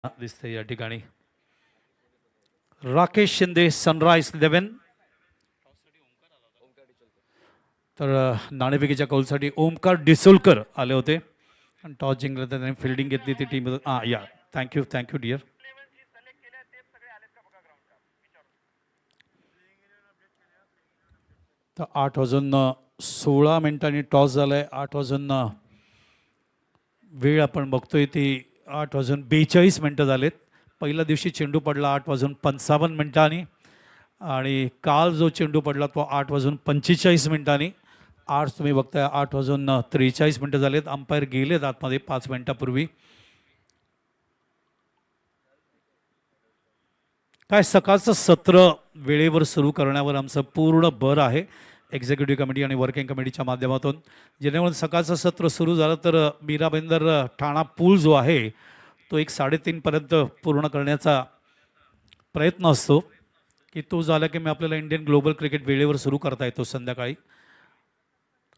दिसते या ठिकाणी राकेश शिंदे सनराइज 11 तर नाणेफेकीच्या कौलसाठी ओमकार डिसोलकर आले होते आणि टॉस जिंकलं तर त्यांनी फिल्डिंग घेतली ती टीम या थँक्यू डिअर. तर 8:16 मिनिटांनी टॉस झाला आहे. 8 वेळ आपण बघतोय ती 8:42 झालेत. पहिल्या दिवशी चेंडू पडला 8:55 आणि काल जो चेंडू पडला तो 8:45 आज तुम्ही बघताय 8:43 झालेत. अंपायर गेलेत आतमध्ये 5 मिनिटापूर्वी. काय सकाळचं सत्र वेळेवर सुरू करण्यावर आमचं पूर्ण भर आहे एक्झिक्युटिव्ह कमिटी आणि वर्किंग कमिटीच्या माध्यमातून, जेणेकरून सकाळचं सत्र सुरू झालं तर मीरा भाईंदर ठाणा पूल जो आहे तो 3:30पर्यंत पूर्ण करण्याचा प्रयत्न असतो की तो झाला की मी आपल्याला इंडियन ग्लोबल क्रिकेट वेळेवर सुरू करता येतो संध्याकाळी.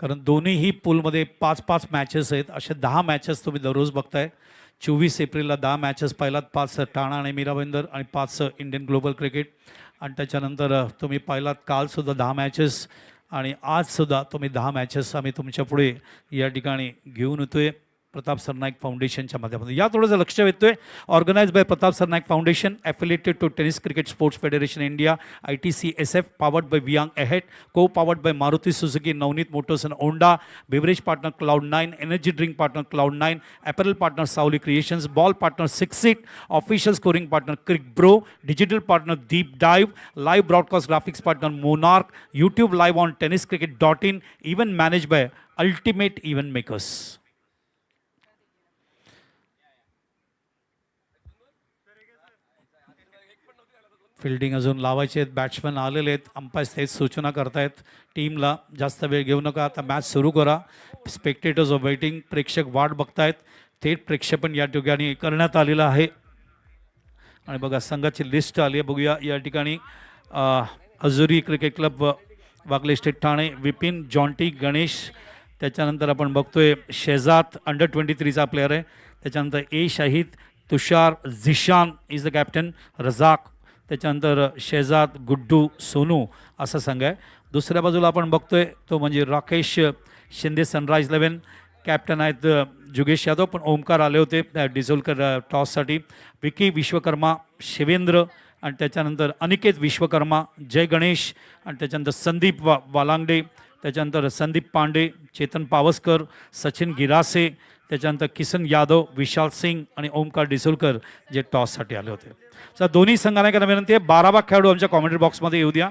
कारण दोन्हीही पूलमध्ये 5-5 मॅचेस आहेत. असे 10 मॅचेस तुम्ही दररोज बघताय. 24 एप्रिलला 10 मॅचेस पाहिलात, 5 ठाणा आणि मीरा भाईंदर आणि 5 इंडियन ग्लोबल क्रिकेट. आणि त्याच्यानंतर तुम्ही पाहिलात कालसुद्धा 10 मॅचेस आणि आजसुद्धा तुम्ही 10 मॅचेस आम्ही तुमच्या पुढे या ठिकाणी घेऊन येतोय प्रताप सरनाईक फाउंडेशनच्या माध्यमातून. या थोडंसं लक्ष वेधतोय. Organise by Pratap Sarnaik foundation, affiliated to tennis cricket sports federation India, ITCSF, powered by वियांग ahead, co powered by Maruti Suzuki, Navneet motors and Honda, beverage partner Cloud9, energy drink partner Cloud9, apparel partner Sawali creations, ball partner Sixit, official scoring partner crick bro, digital partner deep dive, live broadcast graphics partner monarch, YouTube live on tenniscricket.in, event manage by ultimate event makers. Fielding अजून लावायचे आहेत. Batsman आलेले आहेत. Umpire तेच सूचना करतायत टीमला जास्त वेळ घेऊ नका, आता मॅच सुरू करा. स्पेक्टेटर्स ऑफ वेटिंग, प्रेक्षक वाट बघतायत. थेट प्रक्षेपण या ठिकाणी करण्यात आलेलं आहे. आणि बघा संघाची लिस्ट आली आहे, बघूया या ठिकाणी. अजुरी क्रिकेट क्लब वागले स्टेट ठाणे, विपिन जॉन्टी गणेश. त्याच्यानंतर आपण बघतोय शेजाद अंडर-23चा प्लेअर आहे. त्याच्यानंतर ए शाहिद, तुषार, Zeeshan is the captain, Razak. त्याच्यानंतर शेजाद, गुड्डू, सोनू असा संघ आहे. दुसऱ्या बाजूला आपण बघतोय तो म्हणजे राकेश शिंदे सनराइज 11, कॅप्टन आहेत जुगेश यादव, पण ओमकार आले होते डिझोलकर टॉससाठी. विकी विश्वकर्मा, शिवेंद्र आणि त्याच्यानंतर अनिकेत विश्वकर्मा, जय गणेश आणि त्याच्यानंतर संदीप वालांगडे, त्याच्यानंतर संदीप पांडे, चेतन पावसकर, सचिन गिरासे, त्याच्यानंतर किसन यादव, विशाल सिंग आणि ओमकार डिसोलकर जे टॉससाठी आले होते. सर दोन्ही संघांना काय विनंती आहे, 12 खेळाडू आमच्या कॉमेंट्री बॉक्समध्ये येऊ द्या.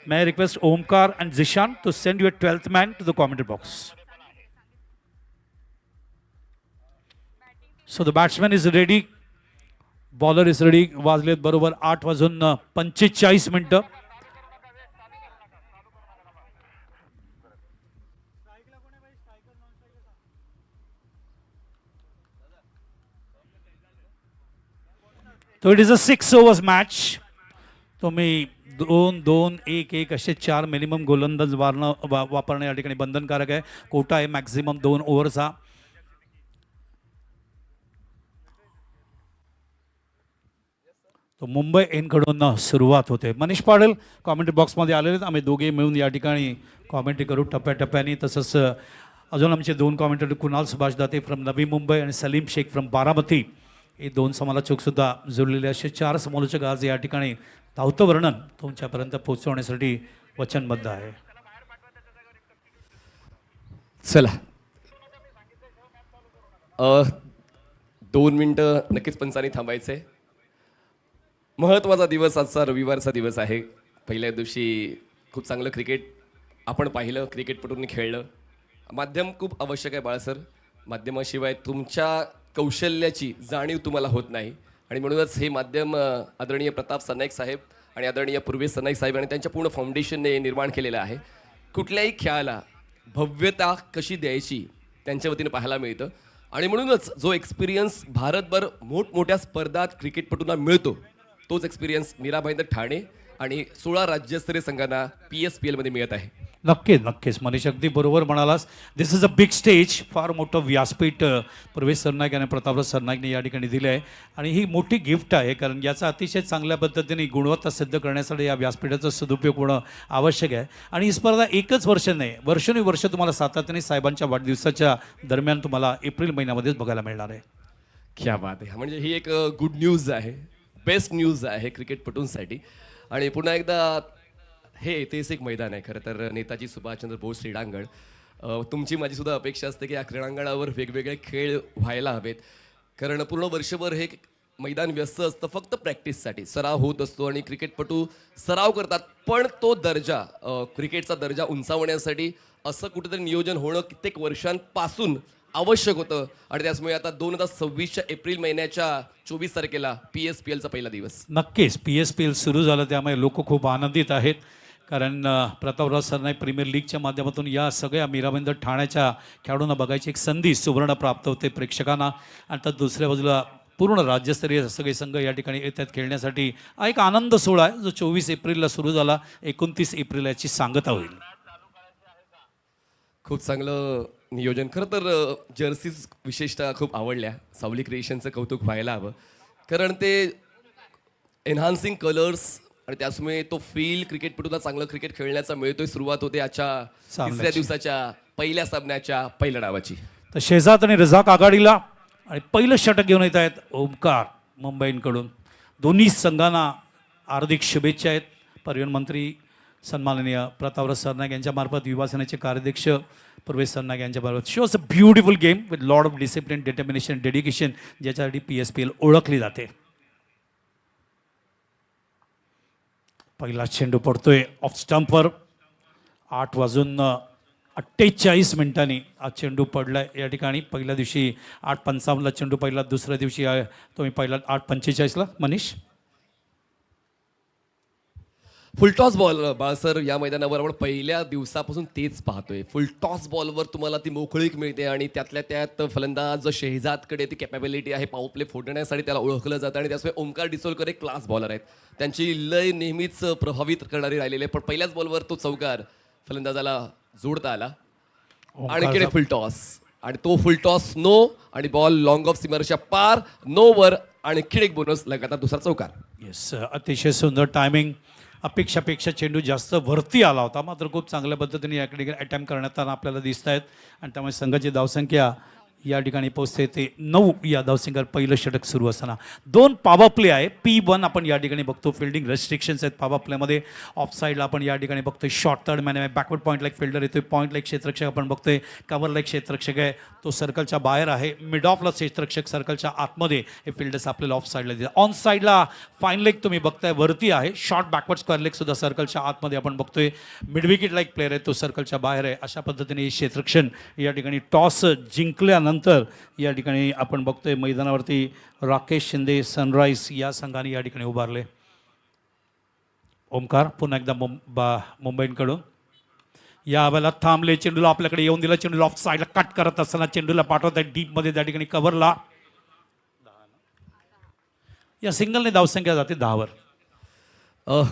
May I request Omkar and Zeeshan to send your 12th man to the commentary box. So the batsman is ready, bowler is ready. वाजलेत बरोबर 8:45. तो it is a 6 overs match. तुम्ही 2-2-1-1 असे 4 मिनिमम गोलंदाज वापरणं या ठिकाणी बंधनकारक आहे. कोटा आहे मॅक्झिमम 2 ओव्हरचा. तो मुंबई एनकडून सुरुवात होते. मनीष पाटील कॉमेंट्री बॉक्समध्ये आलेले आहेत. आम्ही दोघे मिळून या ठिकाणी कॉमेंट्री करू टप्प्याटप्प्याने. तसंच अजून आमचे 2 कॉमेंटेटर कुणाल सुभाष दाते फ्रॉम नवी मुंबई आणि सलीम शेख फ्रॉम बारामती, हे 2 समालोचकसुद्धा जुळलेले असे 4 समालोचक आज या ठिकाणी धावतं वर्णन तुमच्यापर्यंत पोहोचवण्यासाठी वचनबद्ध आहे. चला 2 मिनटं नक्कीच पंचांनी थांबायचे. महत्त्वाचा दिवस आजचा, रविवारचा दिवस आहे. पहिल्या दिवशी खूप चांगलं क्रिकेट आपण पाहिलं, क्रिकेटपटूंनी खेळलं. माध्यम खूप आवश्यक आहे बाळासर. माध्यमाशिवाय तुमच्या कौशल्याची जाणीव तुम्हाला होत नाही आणि म्हणूनच हे माध्यम आदरणीय प्रताप सरनाईक साहेब आणि आदरणीय पूर्वेश सरनाईक साहेब आणि त्यांच्या पूर्ण फाउंडेशनने निर्माण केलेलं आहे. कुठल्याही खेळाला भव्यता कशी द्यायची त्यांच्या वतीने पाहायला मिळतं आणि म्हणूनच जो एक्सपिरियन्स भारतभर मोठमोठ्या स्पर्धात क्रिकेटपटूंना मिळतो तोच एक्सपिरियन्स मीरा भाईंदर ठाणे आणि 16 राज्यस्तरीय संघांना PSPL मध्ये मिळत आहे. नक्कीच नक्कीच मनीष अगदी बरोबर म्हणालास. दिस इज अ बिग स्टेज. फार मोठं व्यासपीठ प्रवेश सरनाईक आणि प्रतापराव सरनाईकने या ठिकाणी दिलं आहे आणि ही मोठी गिफ्ट आहे, कारण याचा अतिशय चांगल्या पद्धतीने गुणवत्ता सिद्ध करण्यासाठी या व्यासपीठाचा सदुपयोग होणं आवश्यक आहे. आणि ही स्पर्धा एकच वर्ष नाही, वर्षानुवर्ष तुम्हाला सातत्याने साहेबांच्या वाढदिवसाच्या दरम्यान तुम्हाला एप्रिल महिन्यामध्येच बघायला मिळणार आहे. क्या बात आहे. म्हणजे ही एक गुड न्यूज आहे, बेस्ट न्यूज आहे क्रिकेटपटूंसाठी. आणि पुन्हा एकदा हे ऐतिहासिक मैदान आहे खरं तर, नेताजी सुभाषचंद्र बोस क्रीडांगण. तुमची माझी सुद्धा अपेक्षा असते की या क्रीडांगणावर वेगवेगळे खेळ व्हायला हवेत, कारण पूर्ण वर्षभर हे मैदान व्यस्त असतं फक्त प्रॅक्टिससाठी. सराव होत असतो आणि क्रिकेटपटू सराव करतात, पण तो दर्जा, क्रिकेटचा दर्जा उंचावण्यासाठी असं कुठेतरी नियोजन होणं कित्येक वर्षांपासून आवश्यक होतं. आणि त्याचमुळे आता 2026च्या एप्रिल महिन्याच्या 24 तारखेला PSPLचा पहिला दिवस. नक्कीच PSPL सुरू झालं, त्यामुळे लोक खूप आनंदित आहेत, कारण प्रतापराव सरनाईक प्रीमियर लीगच्या माध्यमातून या सगळ्या मीराबंदर ठाण्याच्या खेळाडूंना बघायची एक संधी सुवर्ण प्राप्त होते प्रेक्षकांना. आणि तर दुसऱ्या बाजूला पूर्ण राज्यस्तरीय सगळे संघ या ठिकाणी येतात खेळण्यासाठी. हा एक आनंद सोहळा आहे जो 24 एप्रिलला सुरू झाला. 29 एप्रिल याची सांगता होईल. खूप चांगलं नियोजन. खरं तर जर्सीज विशेषतः खूप आवडल्या. सावली क्रिएशनचं कौतुक व्हायला हवं, कारण ते एन्हान्सिंग कलर्स आणि त्याचमुळे तो फील क्रिकेटपटूला चांगलं क्रिकेट खेळण्याचा मिळतोय. सुरुवात होते आजच्या तिसऱ्या दिवसाच्या पहिल्या सामन्याच्या पहिल्या डावाची. तर शेजात आणि रझाक आघाडीला आणि पहिलं षटक घेऊन येत आहेत ओमकार मुंबईकडून. दोन्ही संघांना हार्दिक शुभेच्छा आहेत. परिवहन मंत्री सन्माननीय प्रतापराव सरनाईक यांच्या मार्फत, युवा सेनेचे कार्याध्यक्ष प्रवेश सरनाईक यांच्या मार्फत. Shows a beautiful game with lot of discipline, determination, dedication, ज्याच्यासाठी PSPL ओळखली जाते. पहिला चेंडू पडतोय ऑफ स्टंपवर. 8:48 हा चेंडू पडलाय या ठिकाणी. पहिल्या दिवशी 8:55ला चेंडू पहिला, दुसऱ्या दिवशी तुम्ही पहिला 8:45ला मनीष. फुलटॉस बॉल बाळसर, या मैदानावर आपण पहिल्या दिवसापासून तेच पाहतोय. फुलटॉस बॉलवर तुम्हाला ती मोकळीक मिळते आणि त्यातल्या त्यात फलंदाज शेहजादकडे ती कॅपॅबिलिटी आहे पॉवर प्ले फोडण्यासाठी, त्याला ओळखलं जातं. आणि त्याचमुळे ओमकार डिसोलकर एक क्लास बॉलर आहेत. त्यांची लय नेहमीच प्रभावित करणारी राहिलेली आहे, पण पहिल्याच बॉलवर तो चौकार फलंदाजाला जोडता आला. आणि इकडे फुलटॉस, आणि तो फुलटॉस नो, आणि बॉल लॉंग ऑफ सीमरच्या पार, नो वर, आणि एक बोनस लगातार दुसरा चौकार. येस, अतिशय सुंदर टायमिंग. अपेक्षापेक्षा चेंडू जास्त वरती आला होता, मात्र खूप चांगल्या पद्धतीने या ठिकाणी अटेम्प्ट करण्यात आपल्याला दिसत आहेत. आणि त्यामुळे संघाची धावसंख्या या ठिकाणी पोहोचते ते 9 या धावसंख्येवर पहिलं षटक सुरू असताना. 2 पॉवर प्ले आहे. P1 आपण या ठिकाणी बघतो. फिल्डिंग रेस्ट्रिक्शन्स आहेत पॉवर प्लेमध्ये. ऑफ साईडला आपण या ठिकाणी बघतोय शॉर्ट थर्ड मॅन आहे, बॅकवर्ड पॉईंटला एक फिल्डर येतोय, पॉईंटला एक क्षेत्ररक्षक आपण बघतोय, कव्हरला एक क्षेत्ररक्षक आहे, तो सर्कलच्या बाहेर आहे. मिड ऑफला क्षेत्ररक्षक, सर्कलच्या आतमध्ये हे फिल्डर्स आपल्याला ऑफ साईडला दिले. ऑन साईडला फाईन लेग तुम्ही बघताय वरती आहे. शॉर्ट बॅकवर्ड स्क्वेअर लेग सुद्धा सर्कलच्या आतमध्ये आपण बघतोय. मिड विकेटला एक प्लेअर आहे, तो सर्कलच्या बाहेर आहे. अशा पद्धतीने क्षेत्ररक्षण या ठिकाणी टॉस जिंकल्यानंतर या ठिकाणी आपण बघतोय मैदानावरती राकेश शिंदे सनराईज या संघाने या ठिकाणी उभारले. ओमकार पुन्हा एकदा मुंबईकडून या वेळेला थांबले. चेंडूला आपल्याकडे येऊन दिला. चेंडूला ऑफ साईडला कट करत असताना चेंडूला पाठवत आहे डीपमध्ये, त्या ठिकाणी कव्हरला. या सिंगलने धावसंख्या जाते 10वर.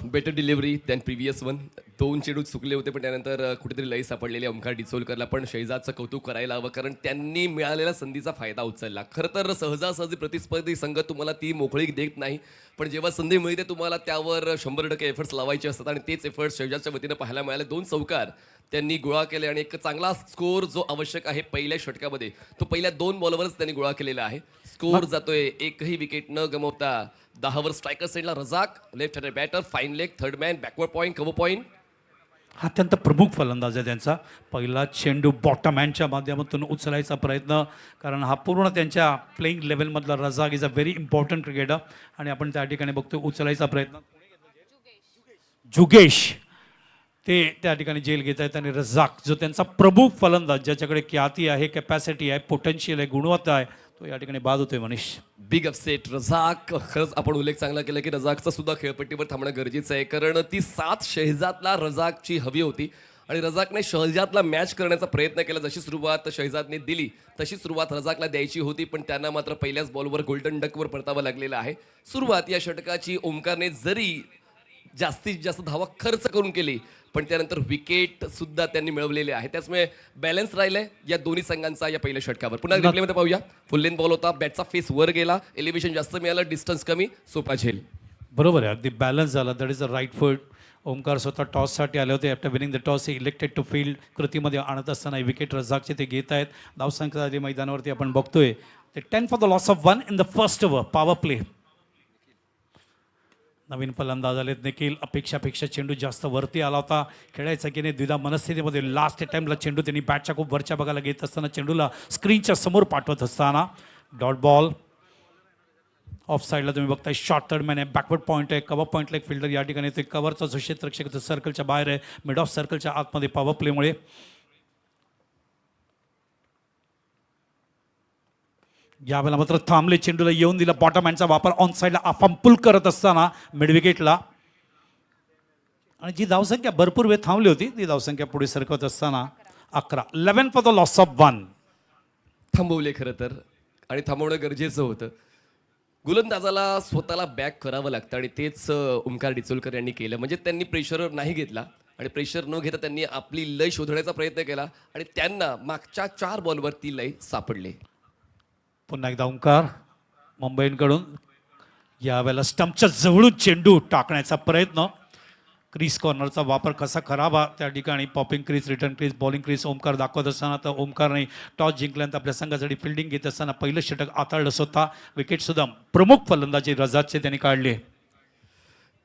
Better delivery than previous one. 2 चेंडू चुकले होते, पण त्यानंतर कुठेतरी लई सापडलेली ओमकार डिचोलकरला. पण शेहजादचं कौतुक करायला हवं, कारण त्यांनी मिळालेल्या संधीचा फायदा उचलला. खरं तर सहजासहजी प्रतिस्पर्धी संघ तुम्हाला ती मोकळीक देत नाही, पण जेव्हा संधी मिळते तुम्हाला त्यावर 100% एफर्ट्स लावायचे असतात. आणि तेच एफर्ट्स शेहजादच्या वतीनं पाहायला मिळाले. 2 चौकार त्यांनी गोळा केले आणि एक चांगला स्कोअर जो आवश्यक आहे पहिल्या षटकामध्ये, तो पहिल्या 2 बॉलवरच त्यांनी गोळा केलेला आहे. स्कोअर जातोय एकही विकेट न गमावता 10वर. स्ट्रायकर साईडला Razak, left handed batter, fine leg, third man, backward point, cover point. हा अत्यंत प्रमुख फलंदाज आहे त्यांचा. पहिला चेंडू बॉटम हँडच्या माध्यमातून उचलायचा प्रयत्न, कारण हा पूर्ण त्यांच्या प्लेइंग लेवलमधला Razak is a very important cricketer. आणि आपण त्या ठिकाणी बघतो उचलायचा प्रयत्न. जुगेश ते त्या ठिकाणी जेल घेत आहेत. आणि रजाक जो त्यांचा प्रमुख फलंदाज, ज्याच्याकडे ख्याती आहे, कॅपॅसिटी आहे, पोटेन्शियल आहे, गुणवत्ता आहे, तो या ठिकाणी बाद होतोय मनीष. Big upset Razak. खरंच आपण उल्लेख चांगला केला की रजाकचा सुद्धा खेळपट्टीवर थांबणं गरजेचं आहे, कारण ती साथ शेहजादला रजाकची हवी होती. आणि रजाकने शेहजादला मॅच करण्याचा प्रयत्न केला. जशी सुरुवात शेहजादने दिली तशी सुरुवात रजाकला द्यायची होती, पण त्यांना मात्र पहिल्याच बॉलवर गोल्डन डकवर परतावं लागलेलं आहे. सुरुवात या षटकाची ओमकारने जरी जास्तीत जास्त धावा खर्च करून केली, पण त्यानंतर विकेट सुद्धा त्यांनी मिळवलेले आहे. त्यामुळे बॅलन्स राहिलंय या दोन्ही संघांचा या पहिल्या षटकावर. पुन्हा रिप्लेमध्ये पाहूया. फुल लेन बॉल होता, बॅटचा फेस वर गेला, एलिव्हेशन जास्त मिळालं, डिस्टन्स कमी, सोपा झेल. बरोबर आहे, अगदी बॅलन्स झाला. दॅट इज अ राईट फूट. ओमकार स्वतः टॉससाठी आले होते. आफ्टर विनिंग द टॉस हे इलेक्टेड टू फील्ड. कृतीमध्ये आणत असताना विकेट रझाकचे ते घेत आहेत. धावसंख्या आधी मैदानावरती आपण बघतोय ते 10 for the loss of 1 in the first over. Power play. नवीन फलंदाज आलेत निखिल. अपेक्षापेक्षा चेंडू जास्त वरती आला होता. खेळायचा की नाही द्विधा मनस्थितीमध्ये लास्ट टाइमला चेंडू त्यांनी बॅटच्या खूप वरच्या भागाला घेत असताना चेंडूला स्क्रीनच्या समोर पाठवत असताना डॉट बॉल. ऑफ साईडला तुम्ही बघताय शॉर्ट थर्ड मॅन आहे, बॅकवर्ड पॉईंट आहे, कव्हर पॉईंटला एक फिल्डर या ठिकाणी येतोय. कव्हरचा जो क्षेत्ररक्षक सर्कलच्या बाहेर आहे, मिड ऑफ सर्कलच्या आतमध्ये पॉवर प्लेमुळे. यावेळेला मात्र थांबले, चेंडूला येऊन दिला. बॉटम हँडचा वापर ऑन साईडला आफाम पुल करत असताना मिड विकेटला. आणि जी धावसंख्या भरपूर वेळ थांबली होती ती धावसंख्या पुढे सरकवत असताना 11. 11 फॉर द लॉस ऑफ 1. थांबवले खरं तर, आणि थांबवणं गरजेचं होतं. गोलंदाजाला स्वतःला बॅक करावं लागतं आणि तेच ओमकार डिचोलकर यांनी केलं. म्हणजे त्यांनी प्रेशर नाही घेतला आणि प्रेशर न घेता त्यांनी आपली लय शोधण्याचा प्रयत्न केला आणि त्यांना मागच्या 4 बॉलवर ती लय सापडली. पुन्हा एकदा ओंकार मुंबईकडून यावेळेला स्टंपच्या जवळून चेंडू टाकण्याचा प्रयत्न. क्रीज कॉर्नरचा वापर कसा करावा त्या ठिकाणी. Popping crease, return crease, bowling crease Omkar दाखवत असताना तर ओमकारने टॉस जिंकल्यानंतर आपल्या संघासाठी फिल्डिंग घेत असताना पहिलं षटक हाताळलं स्वतः. विकेटसुद्धा प्रमुख फलंदाजी रझाकचे त्यांनी काढले.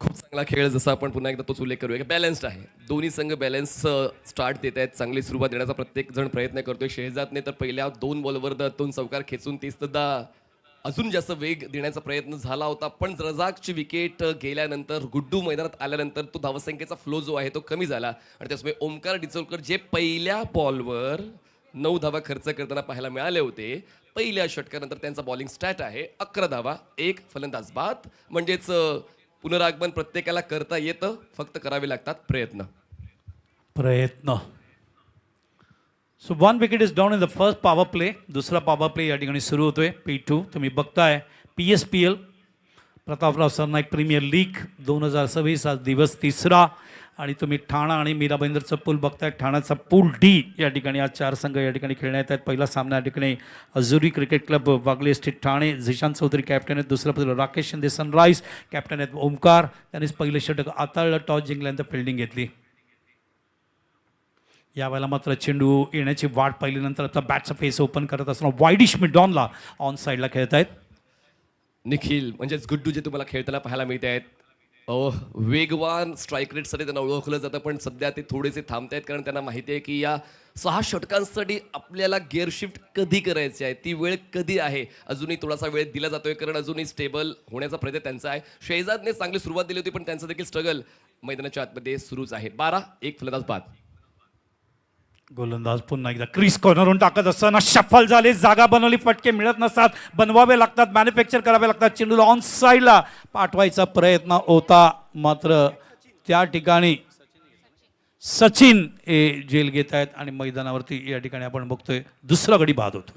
खूप चांगला खेळ, जसा आपण पुन्हा एकदा तोच उल्लेख करूया की बॅलन्स्ड आहे. दोन्ही संघ बॅलन्स स्टार्ट देत आहेत. चांगली सुरुवात देण्याचा प्रत्येक जण प्रयत्न करतोय. शेहजादने तर पहिल्या 2 बॉलवर 2 चौकार खेचून ते सुद्धा अजून जास्त वेग देण्याचा प्रयत्न झाला होता. पण रझाकची विकेट गेल्यानंतर, गुड्डू मैदानात आल्यानंतर तो धावसंख्येचा फ्लो जो आहे तो कमी झाला आणि त्यामुळे ओमकार डिचोलकर जे पहिल्या बॉलवर 9 धावा खर्च करताना पाहायला मिळाले होते, पहिल्या षटकानंतर त्यांचा बॉलिंग स्टॅट आहे 11 धावा, 1 फलंदाज बाद. म्हणजेच पुनरागमन प्रत्येकाला करता येतं, फक्त करावे लागतात प्रयत्न. So 1 wicket is down in the first power play. दुसरा पॉवर प्ले या ठिकाणी सुरू होतोय. P2 तुम्ही बघताय. PSPL Prataprao Sarnaik premier league 2026 आज दिवस 3रा. आणि तुम्ही ठाणा आणि मीरा भाईंदरचं पूल बघताय. ठाण्याचा पूल डी या ठिकाणी आज 4 संघ या ठिकाणी खेळण्यात आहेत. पहिला सामना या ठिकाणी अजुरी क्रिकेट क्लब वागले एस्टेट ठाणे. झिशांत चौधरी कॅप्टन आहेत. दुसऱ्या पदर राकेश शिंदे सनराईज कॅप्टन आहेत. ओमकार त्यांनीच पहिलं षटक हाताळलं. टॉस जिंकल्यानंतर फिल्डिंग घेतली. यावेळेला मात्र चेंडू येण्याची वाट पाहिल्यानंतर आता बॅटचा फेस ओपन करत असताना वाईडिश मिडॉनला ऑन साईडला खेळत आहेत. निखिल म्हणजेच गुड्डू जे तुम्हाला खेळताना पाहायला मिळत आहेत. वेगवान स्ट्राईक रेटसाठी त्यांना ओळखलं जातं, पण सध्या ते थोडेसे थांबत आहेत कारण त्यांना माहिती आहे की या 6 षटकांसाठी आपल्याला गिअर शिफ्ट कधी करायची आहे, ती वेळ कधी आहे. अजूनही थोडासा वेळ दिला जातोय कारण अजूनही स्टेबल होण्याचा प्रयत्न त्यांचा आहे. शेहजादने चांगली सुरुवात दिली होती पण त्यांचं देखील स्ट्रगल मैदानाच्या आतमध्ये सुरूच आहे. 12, 1 फलंदाज बाद. गोलंदाज पुन्हा एकदा क्रीज कॉर्नरवरून टाकत असताना शफल झाले. जागा बनवली, फटके मिळत नसतात, बनवावे लागतात, मॅन्युफॅक्चर करावे लागतात. चेंडूला ऑन साईडला पाठवायचा प्रयत्न होता, मात्र त्या ठिकाणी सचिन हे जेल घेत आहेत आणि मैदानावरती या ठिकाणी आपण बघतोय दुसरा गडी बाद होतो.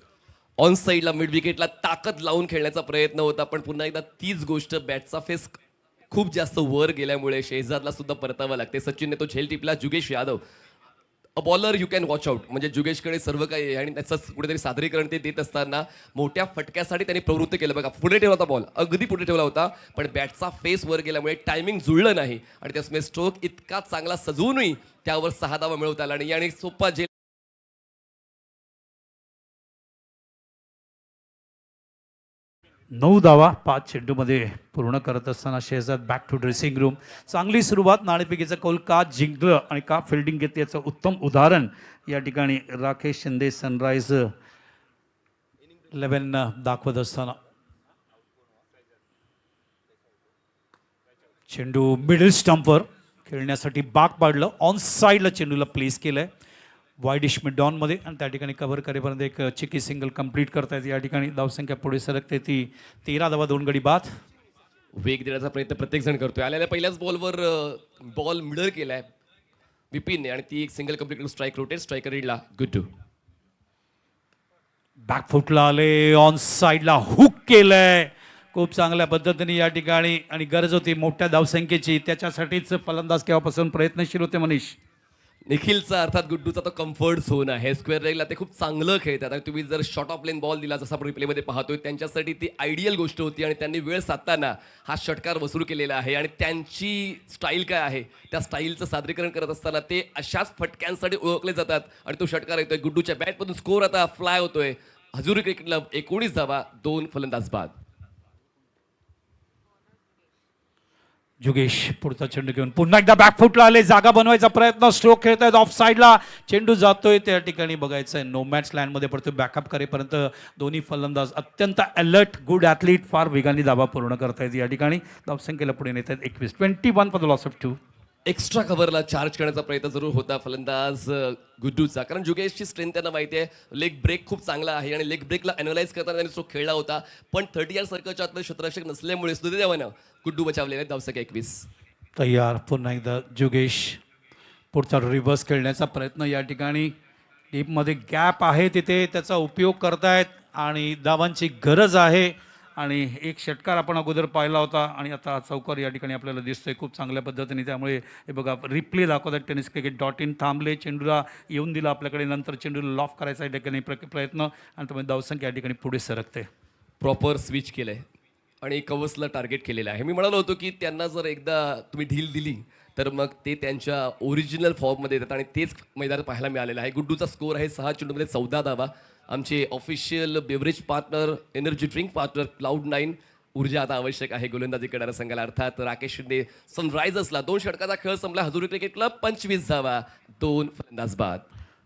ऑन साईडला मिड विकेटला ताकद लावून खेळण्याचा प्रयत्न होता, पण पुन्हा एकदा तीच गोष्ट, बॅटचा फेस खूप जास्त वर गेल्यामुळे शेहजादला सुद्धा परतावं लागते. सचिनने तो झेल टिपला. जुगेश Yadav, a bowler you can watch out, म्हणजे जुगेशकडे सर्व काही आहे आणि त्याचं कुठेतरी सादरीकरण ते देत असताना मोठ्या फटक्यासाठी त्यांनी प्रवृत्त केलं. बघा, पुढे ठेवला होता बॉल, अगदी पुढे ठेवला होता, पण बॅटचा फेस वर गेल्यामुळे टायमिंग जुळलं नाही आणि त्यामुळे स्ट्रोक इतका चांगला सजवूनही त्यावर 6 धावा मिळवता आला नाही आणि सोपा झेल. 9 धावा 5 चेंडूमध्ये पूर्ण करत असताना Shehzad back to dressing room. चांगली सुरुवात. नाणेफेकीचा कौल का जिंकलं आणि का फिल्डिंग घेतली याचं उत्तम उदाहरण या ठिकाणी राकेश शिंदे सनराईज 11 दाखवत असताना चेंडू मिडल स्टंपवर खेळण्यासाठी बाग पाडलं. ऑन साईडला चेंडूला प्लेस केलंय वाईडिश मिडॉनमध्ये आणि त्या ठिकाणी कव्हर करेपर्यंत एक चिकी सिंगल कंप्लीट करतायत. या ठिकाणी धावसंख्या पुढे सरकते, ती 13 धावा 2 गडी बाद. वेग देण्याचा प्रयत्न प्रत्येक जण करतोय. आलेल्या पहिल्याच बॉलवर बॉल मिडल केलाय विपिनने आणि ती एक single complete strike rotate. Striker रीडला गुड्डू. बॅकफुटला आले, ऑन साईडला हुक केलंय. खूप चांगल्या पद्धतीने या ठिकाणी आणि गरज होती मोठ्या धावसंख्येची, त्याच्यासाठीच फलंदाज केव्हापासून प्रयत्नशील होते मनीष. निखिलचा अर्थात गुड्डूचा तो कम्फर्ट झोन आहे. स्क्वेअर लेगला ते खूप चांगलं खेळतात आणि तुम्ही जर शॉर्ट ऑफ लेन बॉल दिला जसं आपण रिप्लेमध्ये पाहतोय त्यांच्यासाठी ती आयडियल गोष्ट होती आणि त्यांनी वेळ साधताना हा षटकार वसूल केलेला आहे आणि त्यांची स्टाईल काय आहे त्या स्टाईलचं सादरीकरण करत असताना ते अशाच फटक्यांसाठी ओळखले जातात आणि तो षटकार येतोय गुड्डूच्या बॅटमधून. स्कोर आता फ्लाय होतोय. हजुरी क्रिकेट क्लब 19 धावा, 2 फलंदाज बाद. जुगेश पुढचा चेंडू घेऊन पुन्हा एकदा बॅकफुटला आले, जागा बनवायचा प्रयत्न, स्ट्रोक खेळतायत ऑफ साईडला, चेंडू जातोय त्या ठिकाणी बघायचंय नो मॅच लँडमध्ये पडतोय. बॅकअप करेपर्यंत दोन्ही फलंदाज अत्यंत अलर्ट, गुड ॲथलीट, फार वेगाने धावा पूर्ण करतायत. या ठिकाणी धावसंख्येला पुढे नेत आहेत 21 for the loss of 2. Extra कव्हरला चार्ज करण्याचा प्रयत्न जरूर होता फलंदाज गुड्डूचा, कारण जुगेशची स्ट्रेंथ त्यांना माहिती आहे. लेग ब्रेक खूप चांगला आहे आणि लेग ब्रेकला अॅनालाइज करताना त्यांनी तो खेळला होता, पण 30 यार्ड सर्कलच्या आतमध्ये क्षेत्ररक्षक नसल्यामुळे सुदैवानं गुड्डू बचावलेले. धावसंख्या 21. तयार पुन्हा एकदा जुगेश, पुढचा रिव्हर्स खेळण्याचा प्रयत्न. या ठिकाणी डीपमध्ये गॅप आहे तिथे त्याचा उपयोग करतायत आणि धावांची गरज आहे आणि एक षटकार आपण अगोदर पाहिला होता आणि आता चौकार या ठिकाणी आपल्याला दिसतोय खूप चांगल्या पद्धतीने. त्यामुळे हे बघा रिप्ले दाखवतात tenniscricket.in. थांबले, चेंडूला येऊन दिला आपल्याकडे, नंतर चेंडूला लॉफ करायचा या ठिकाणी प्रयत्न आणि त्यामुळे धावसंख्या या ठिकाणी पुढे सरकते. प्रॉपर स्विच केलंय आणि कवसला टार्गेट केलेलं आहे. मी म्हणालो होतो की त्यांना जर एकदा तुम्ही ढील दिली तर मग ते त्यांच्या ओरिजिनल फॉर्ममध्ये येतात आणि तेच मैदानात पाहायला मिळालेलं आहे. गुड्डूचा स्कोर आहे 6 चेंडूमध्ये 14 धावा. आमचे official beverage partner, energy drink partner Cloud9 ऊर्जा आता आवश्यक आहे गोलंदाजी करणाऱ्या संघाला, अर्थात राकेश शिंदे सनरायझर्सला. 2 षटकाचा खेळ संपला. हजुरी क्रिकेट क्लब 25 धावा, 2 फलंदाज बाद.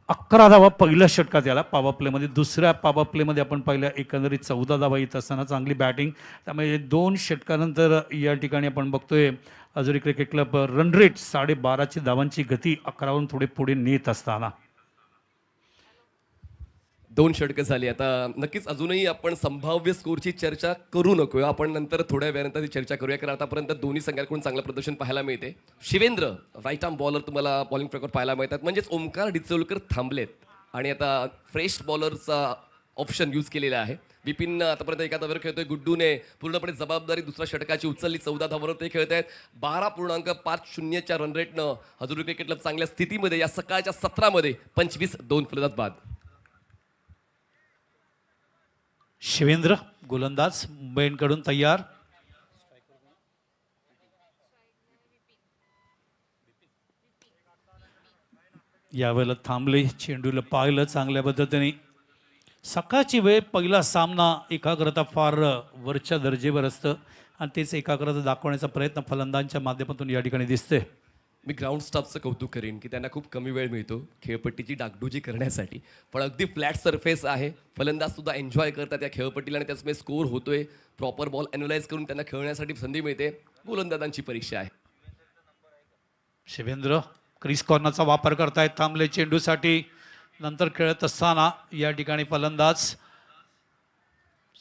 11 धावा पहिल्या षटकात याला पॉवर प्लेमध्ये. दुसऱ्या पॉवर प्लेमध्ये आपण पाहिलं एकंदरीत 14 धावा येत असताना चांगली बॅटिंग. त्यामुळे 2 षटकानंतर या ठिकाणी आपण बघतोय हजुरी क्रिकेट क्लब रन रेट 12.5 धावांची गती 11वरून थोडे पुढे नेत असताना. 2 षटकं झाली. आता नक्कीच अजूनही आपण संभाव्य स्कोरची चर्चा करू नको, आपण नंतर थोड्या वेळानंतर ती चर्चा करूया, कारण आतापर्यंत दोन्ही संघाकडून चांगलं प्रदर्शन पाहायला मिळते. शिवेंद्र राईट आर्म बॉलर तुम्हाला बॉलिंग प्रकार पाहायला मिळतात, म्हणजेच ओमकार डिचोलकर थांबलेत आणि आता फ्रेश बॉलरचा ऑप्शन यूज केलेला आहे. विपिन आतापर्यंत एका धावेवर खेळतोय. गुड्डूने पूर्णपणे जबाबदारी दुसऱ्या षटकाची उचलली. 14 धावांवर ते खेळत आहेत. 12.50च्या रन रेटनं हजुरी क्रिकेट क्लब चांगल्या स्थितीमध्ये या सकाळच्या सत्रामध्ये 25, 2 फलंदाज बाद. शिवेंद्र गोलंदाज मुंबईकडून तयार. यावेळेला थांबले, चेंडूला पाहिलं चांगल्या पद्धतीने. सकाळची वेळ पहिला सामना एकाग्रता फार वरच्या दर्जेवर असतं आणि तेच एकाग्रता दाखवण्याचा प्रयत्न फलंदाजांच्या माध्यमातून या ठिकाणी दिसतोय. मी ग्राउंड स्टाफचं कौतुक करेन की त्यांना खूप कमी वेळ मिळतो खेळपट्टीची डागडुजी करण्यासाठी, पण अगदी फ्लॅट सरफेस आहे. फलंदाजसुद्धा एन्जॉय करतात त्या खेळपट्टीला आणि त्याचमुळे स्कोर होतोय. प्रॉपर बॉल ॲनालाइज करून त्यांना खेळण्यासाठी संधी मिळते. गोलंदाजांची परीक्षा आहे. शिवेंद्र क्रीज कॉर्नरचा वापर करतायत थांबले चेंडूसाठी. नंतर खेळत असताना या ठिकाणी फलंदाज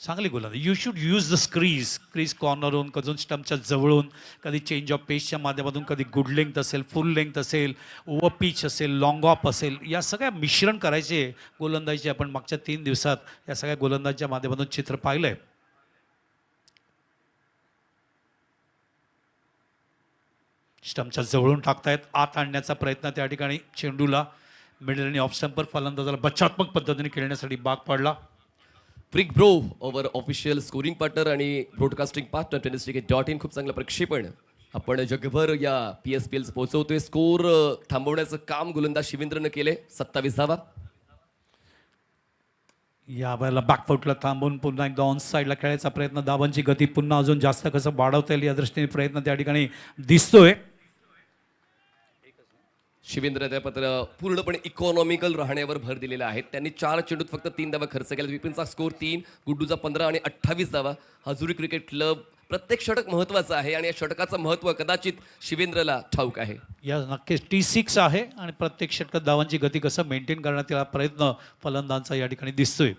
चांगली गोलंदाज. You should use the crease कॉर्नरहून, कधी स्टंपच्या जवळून, कधी चेंज ऑफ पेसच्या माध्यमातून, कधी गुड लेंथ असेल, फुल लेंथ असेल, ओव्हर पिच असेल, लॉंग ऑफ असेल, या सगळ्या मिश्रण करायचे गोलंदाजीचे. आपण मागच्या 3 दिवसात या सगळ्या गोलंदाजीच्या माध्यमातून चित्र पाहिलंय. स्टंपच्या जवळून टाकतायत, आत आणण्याचा प्रयत्न त्या ठिकाणी. चेंडूला मिडल आणि ऑफ स्टंपर फलंदाजाला बचावात्मक पद्धतीने खेळण्यासाठी भाग पडला. Crick bro over official scoring partner आणि ब्रॉडकास्टिंग पार्टनर tenniscricket.in. खूप चांगलं प्रक्षेपण आपण जगभर या PSPL पोहोचवतोय. स्कोर थांबवण्याचं काम गोलंदाज शिवेंद्रनं केले. 27 धावा. या वेळेला बॅकफुटला थांबून पुन्हा एकदा ऑन साईडला खेळायचा प्रयत्न. धावांची गती पुन्हा अजून जास्त कसं वाढवता येईल या दृष्टीने प्रयत्न त्या ठिकाणी दिसतोय. शिवेंद्र त्यापत्र पूर्णपणे इकॉनॉमिकल राहण्यावर भर दिलेला आहे. त्यांनी 4 चेंडूत फक्त 3 धावा खर्च केल्या. विपिनचा स्कोर 3, गुड्डूचा 15 आणि 28 धावा. हजुरी क्रिकेट क्लब प्रत्येक षटक महत्त्वाचं आहे आणि या षटकाचं महत्त्व कदाचित शिवेंद्रला ठाऊक आहे. या नक्कीच T6 आहे आणि प्रत्येक षटकात धावांची गती कसं मेंटेन करण्यात याला प्रयत्न फलंदाजांचा या ठिकाणी दिसतोय.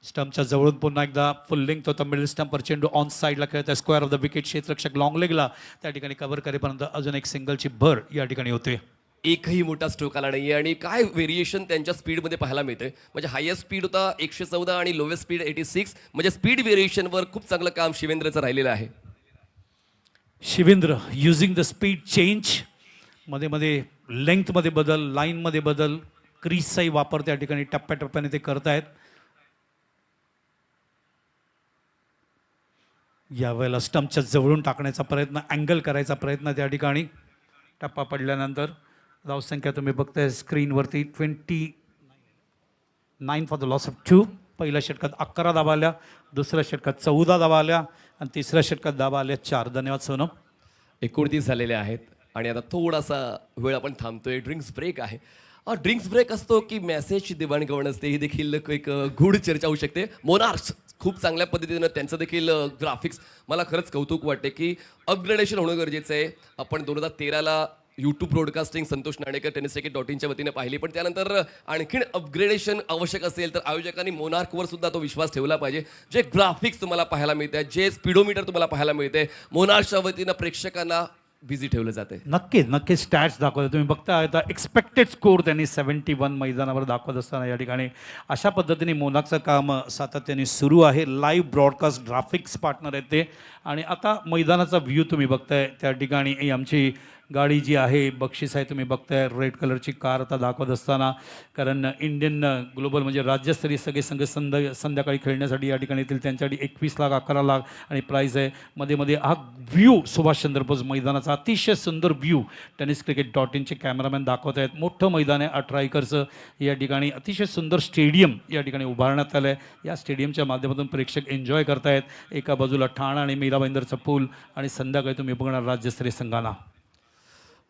स्टंपच्या जवळून पुन्हा एकदा फुल लेंथ होता. मिडल स्टंपवर चेंडू ऑन साईडला खेळत आहे. स्क्वेअर ऑफ द विकेट क्षेत्ररक्षक लॉंग लेगला त्या ठिकाणी कव्हर करेपर्यंत अजून एक सिंगलची भर या ठिकाणी होते. एकही मोठा स्ट्रोक आला नाहीये आणि काय व्हेरिएशन त्यांच्या स्पीडमध्ये पाहायला मिळते. म्हणजे हायेस्ट स्पीड होता 114 आणि लोवेस्ट स्पीड 86. म्हणजे स्पीड व्हेरिएशनवर खूप चांगलं काम शिवेंद्रचं राहिलेलं आहे. Shivendra using the speed change, मध्ये मध्ये लेंथमध्ये बदल, लाईनमध्ये बदल, क्रीजचाही वापर त्या ठिकाणी टप्प्याटप्प्याने ते करतायत. यावेळेला स्टंपच्या जवळून टाकण्याचा प्रयत्न, अँगल करायचा प्रयत्न त्या ठिकाणी. टप्पा पडल्यानंतर धावसंख्या तुम्ही बघताय स्क्रीनवरती 29 फॉर द लॉस ऑफ 2. पहिल्या षटकात 11 धावा आल्या, दुसऱ्या षटकात 14 धावा आल्या आणि तिसऱ्या षटकात धावा आल्या 4. धन्यवाद सोनम. 29 झालेले आहेत आणि आता थोडासा वेळ आपण थांबतोय. ड्रिंक्स ब्रेक आहे. ड्रिंक्स ब्रेक असतो की मेसेजची देवाणघेवाण असते, ही देखील एक गूढ चर्चा होऊ शकते. मोनार्क्स खूप चांगल्या पद्धतीनं त्यांचं देखील ग्राफिक्स मला खरंच कौतुक वाटते की अपग्रेडेशन होणं गरजेचं आहे. आपण 2013ला YouTube broadcasting Santosh Nanekar tennisracket.in वतीने पाहिली, पण त्यानंतर आणखीन अपग्रेडेशन आवश्यक असेल तर आयोजकांनी मोनार्कवर सुद्धा तो विश्वास ठेवला पाहिजे. जे ग्राफिक्स तुम्हाला पाहायला मिळते, जे स्पीडोमीटर तुम्हाला पाहायला मिळते, मोनार्कच्या वतीनं प्रेक्षकांना बिझी ठेवलं जाते. नक्कीच स्टॅट्स दाखवतात. तुम्ही बघता आता एक्सपेक्टेड स्कोर त्यांनी 71 मैदानावर दाखवत असताना या ठिकाणी अशा पद्धतीने मोनाकचं काम सातत्याने सुरू आहे. लाईव्ह ब्रॉडकास्ट ग्राफिक्स पार्टनर आहेत ते. आणि आता मैदानाचा व्ह्यू तुम्ही बघताय त्या ठिकाणी. ही आमची गाडी जी आहे, बक्षीस आहे, तुम्ही बघताय रेड कलरची कार आता दाखवत असताना, कारण इंडियन ग्लोबल म्हणजे राज्यस्तरीय सगळे संघ संध्याकाळी खेळण्यासाठी या ठिकाणी येतील. त्यांच्यासाठी 21 लाख 11 लाख आणि प्राईज आहे. मध्ये मध्ये हा व्ह्यू सुभाषचंद्र बोस मैदानाचा अतिशय सुंदर व्ह्यू tenniscricket.in कॅमेरामॅन दाखवत आहेत. मोठं मैदान आहे 18 एकरचं. या ठिकाणी अतिशय सुंदर स्टेडियम या ठिकाणी उभारण्यात आलं आहे. या स्टेडियमच्या माध्यमातून प्रेक्षक एन्जॉय करतायत. एका बाजूला ठाणा आणि मीरा भाईंदरचा पूल आणि संध्याकाळी तुम्ही बघणार राज्यस्तरीय संघांना.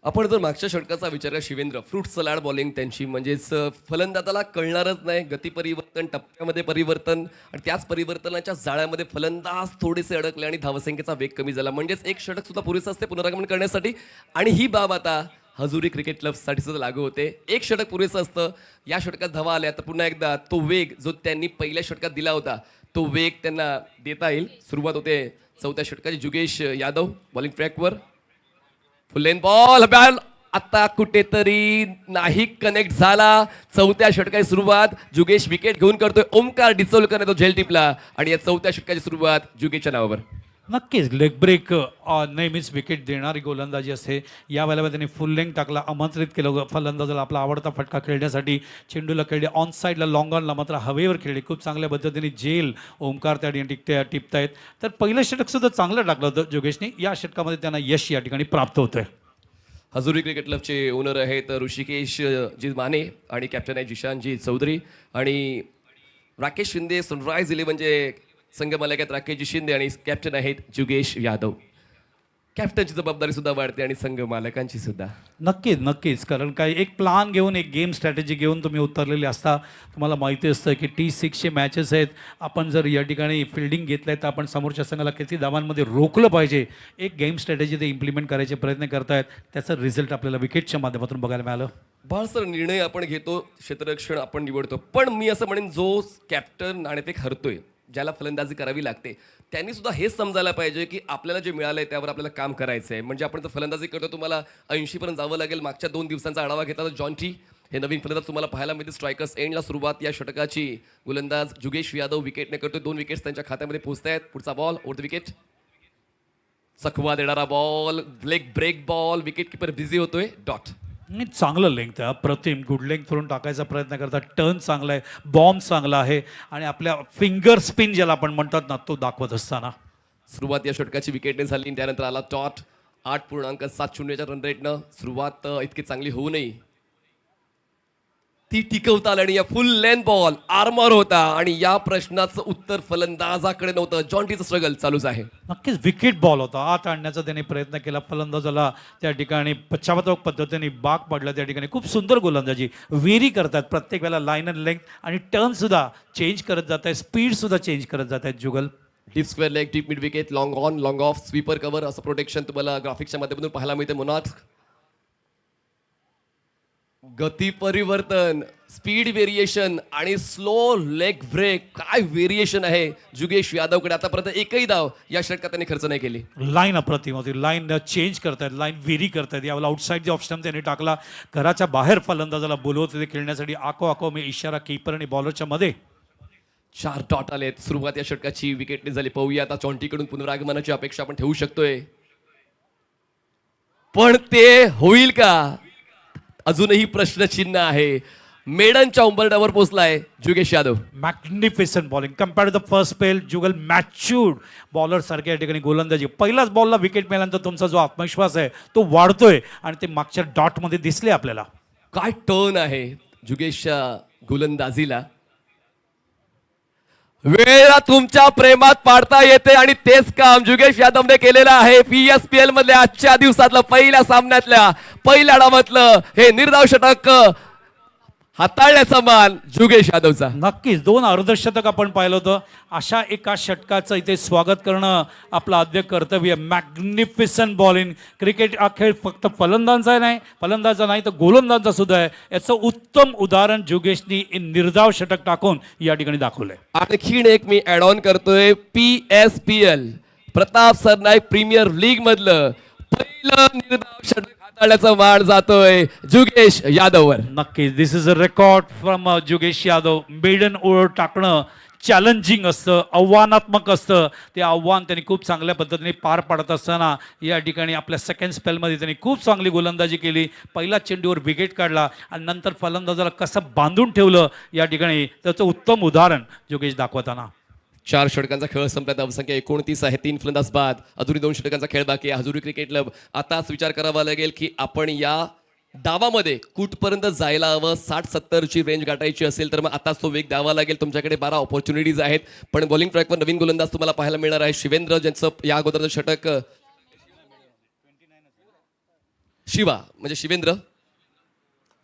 आपण जर मागच्या षटकाचा विचार केला, शिवेंद्र फ्रूट सलाड बॉलिंग त्यांची, म्हणजेच फलंदाजाला कळणारच नाही. गती परिवर्तन, टप्प्यामध्ये परिवर्तन आणि त्याच परिवर्तनाच्या जाळ्यामध्ये फलंदाज थोडेसे अडकले आणि धावसंख्येचा वेग कमी झाला. म्हणजेच एक षटक सुद्धा पुरेसं असते पुनरागमन करण्यासाठी. आणि ही बाब आता हजुरी क्रिकेट क्लबसाठी सुद्धा लागू होते. एक षटक पुरेसं असतं. या षटकात धावा आल्या तर पुन्हा एकदा तो वेग जो त्यांनी पहिल्या षटकात दिला होता तो वेग त्यांना देता येईल. सुरुवात होते चौथ्या षटकाची. जुगेश यादव बॉलिंग ट्रॅकवर, फुल लेन बॉल, आता कुठेतरी नाही कनेक्ट झाला. चौथ्या षटकाची सुरुवात जुगेश विकेट घेऊन करतोय. ओमकार डिचोलकर तो झेल टिपला आणि या चौथ्या षटकाची सुरुवात जुगेशच्या नावावर. नक्कीच लेग ब्रेक नेहमीच विकेट देणारी गोलंदाजी असते. या वेळेला त्यांनी फुल लेंग टाकला, आमंत्रित केलं फलंदाजाला आपला आवडता फटका खेळण्यासाठी. चेंडूला खेळले ऑन साईडला, लॉंग ऑनला मात्र हवेवर खेळले. खूप चांगल्या पद्धतीने जेल ओमकार त्या ठिकाणी टिपतायत. तर पहिलं षटक सुद्धा चांगलं टाकलं होतं जोगेशने. या षटकामध्ये त्यांना यश या ठिकाणी प्राप्त होतंय. हजुरी क्रिकेट क्लबचे ओनर आहेत ऋषिकेश जी माने आणि कॅप्टन आहे जिशानजी चौधरी आणि राकेश शिंदे. सनराइज 11चे संघ मालक आहेत राकेशजी शिंदे आणि कॅप्टन आहेत जुगेश यादव. कॅप्टनची जबाबदारी सुद्धा वाढते आणि संघ मालकांची सुद्धा. नक्कीच कारण काय एक प्लान घेऊन, एक गेम स्ट्रॅटेजी घेऊन तुम्ही उतरलेले असता. तुम्हाला माहिती असतं की T6चे मॅचेस आहेत. आपण जर या ठिकाणी फिल्डिंग घेतलं तर आपण समोरच्या संघाला किती धावांमध्ये रोखलं पाहिजे, एक गेम स्ट्रॅटेजी ते इम्प्लिमेंट करायचे प्रयत्न करतायत. त्याचा रिझल्ट आपल्याला विकेटच्या माध्यमातून बघायला मिळालं. सर निर्णय आपण घेतो, क्षेत्ररक्षण आपण निवडतो, पण मी असं म्हणेन जो कॅप्टन नाणेफेक हरतोय, ज्याला फलंदाजी करावी लागते, त्यांनी सुद्धा हेच समजायला पाहिजे की आपल्याला जे मिळालं आहे त्यावर आपल्याला काम करायचं आहे. म्हणजे आपण जर फलंदाजी करतो तुम्हाला 80पर्यंत जावं लागेल. मागच्या 2 दिवसांचा आढावा घेतला तर जॉन टी हे नवीन फलंदाज तुम्हाला पाहायला मिळते. स्ट्रायकर्स एंडला सुरुवात या षटकाची. गोलंदाज जुगेश यादव विकेटने करतोय. 2 विकेट्स त्यांच्या खात्यामध्ये पोहोचत आहेत. पुढचा बॉल ओव्हर द विकेट, चकवा देणारा ball, leg break ball, wicket keeper busy होतोय. डॉट. चांगलं लेंथ आहे, अप्रतिम गुड लेंथ करून टाकायचा प्रयत्न करतात. टर्न चांगला आहे, बॉम्ब चांगला आहे आणि आपल्या फिंगर स्पिन ज्याला आपण म्हणतात ना तो दाखवत असताना. सुरुवात या षटकाची विकेटने झाली. त्यानंतर आला टॉट 8.70च्या रन रेटनं. सुरुवात इतकी चांगली होऊ नये ती टिकवता आली आणि या फुल लेंथ बॉल आर्मर होता आणि या प्रश्नाचं उत्तर फलंदाजाकडे नव्हतं. जॉन टीचं स्ट्रगल चालूच आहे. नक्कीच विकेट बॉल होता, आत आणण्याचा त्याने प्रयत्न केला. फलंदाजाला त्या ठिकाणी पश्चाताप पद्धतीने बाग पडला. त्या ठिकाणी खूप सुंदर गोलंदाजी वेरी करतात. प्रत्येक वेळेला लाईन अँड लेंथ आणि टर्न सुद्धा चेंज करत जात आहे, स्पीड सुद्धा चेंज करत जात आहेत. Jugal deep square leg, deep mid wicket, long on, long off, sweeper cover असं प्रोटेक्शन तुम्हाला ग्राफिक्सच्या माध्यमातून पाहायला मिळते. मोनार्क गती परिवर्तन, स्पीड व्हेरिएशन आणि स्लो लेग ब्रेक, काय व्हेरिएशन आहे जुगेश यादवकडे. आतापर्यंत एकही धाव या षटकात त्यांनी खर्च नाही केली. लाईन अप्रतिम होती. लाईन चेंज करतायत, लाईन व्हेरी करतायत. यावेळेला आउटसाईड ऑफ स्टंप त्यांनी टाकला. घराच्या बाहेर फलंदाजाला बोलवत होते खेळण्यासाठी. आको मी इशारा कीपर आणि बॉलरच्या मध्ये. 4 डॉट आलेत. सुरुवात या षटकाची विकेटने झाली. पाहूया आता चॉन्टीकडून पुनरागमनाची अपेक्षा आपण ठेवू शकतोय, पण ते होईल का अजूनही प्रश्नचिन्ह आहे. मेडनच्या उंबरठ्यावर पोहोचलाय जुगेश Yadav. Magnificent bowling compare to the first spell. Jugal matured bowler सारख्या या ठिकाणी गोलंदाजी. पहिल्याच बॉलला विकेट मिळाल्यानंतर तुमचा जो आत्मविश्वास आहे तो वाढतोय आणि ते मागच्या डॉटमध्ये दिसले आपल्याला. काय टर्न आहे जुगेशच्या गोलंदाजीला. वेळेला तुमच्या प्रेमात पाडता येते आणि तेच काम जुगेश यादवने केलेलं आहे. PSPL मधल्या आजच्या दिवसातलं पहिल्या सामन्यातल्या पहिल्या डावातलं हे निर्धाव षटक हाताळण्याचा मान जुगेश यादवचा. नक्कीच 2 अर्धशतक आपण पाहिलं होतं. अशा एका षटकाचं इथे स्वागत करणं आपलं आद्य कर्तव्य. Magnificent bowling. क्रिकेट हा खेळ फक्त फलंदाजांचा नाही तर गोलंदाजांचा सुद्धा आहे. याचं उत्तम उदाहरण जुगेशनी निर्धाव षटक टाकून या ठिकाणी दाखवलंय. आणखीन एक मी ऍड ऑन करतोय. PSPL Pratap Sarnaik premier league मधलं पहिलं निर्धाव षटक हाताळण्याचा मान जातोय जुगेश यादववर. नक्कीच this is a record from जुगेश यादव. मेडन ओव्हर टाकणं चॅलेंजिंग असतं, आव्हानात्मक असतं. ते आव्हान त्यांनी खूप चांगल्या पद्धतीने पार पाडत असताना या ठिकाणी आपल्या सेकंड स्पेलमध्ये त्यांनी खूप चांगली गोलंदाजी केली. पहिल्या चेंडूवर विकेट काढला आणि नंतर फलंदाजाला कसं बांधून ठेवलं या ठिकाणी त्याचं उत्तम उदाहरण जुगेश दाखवताना. 4 षटकांचा खेळ संपला. धावसंख्या 29 आहे. 3 फलंदाज बाद. अजूनही 2 षटकांचा खेळ बाकी आहे. हजुरी क्रिकेट क्लब आताच विचार करावा लागेल की आपण या डावामध्ये कुठपर्यंत जायला हवं. 60-70 ची रेंज गाठायची असेल तर मग आताच तो वेग द्यावा लागेल. तुमच्याकडे 12 ऑपॉर्च्युनिटीज आहेत. पण बॉलिंग ट्रॅकवर नवीन गोलंदाज तुम्हाला पाहायला मिळणार आहे. शिवेंद्र, ज्यांचं या अगोदरचं षटक शिवेंद्र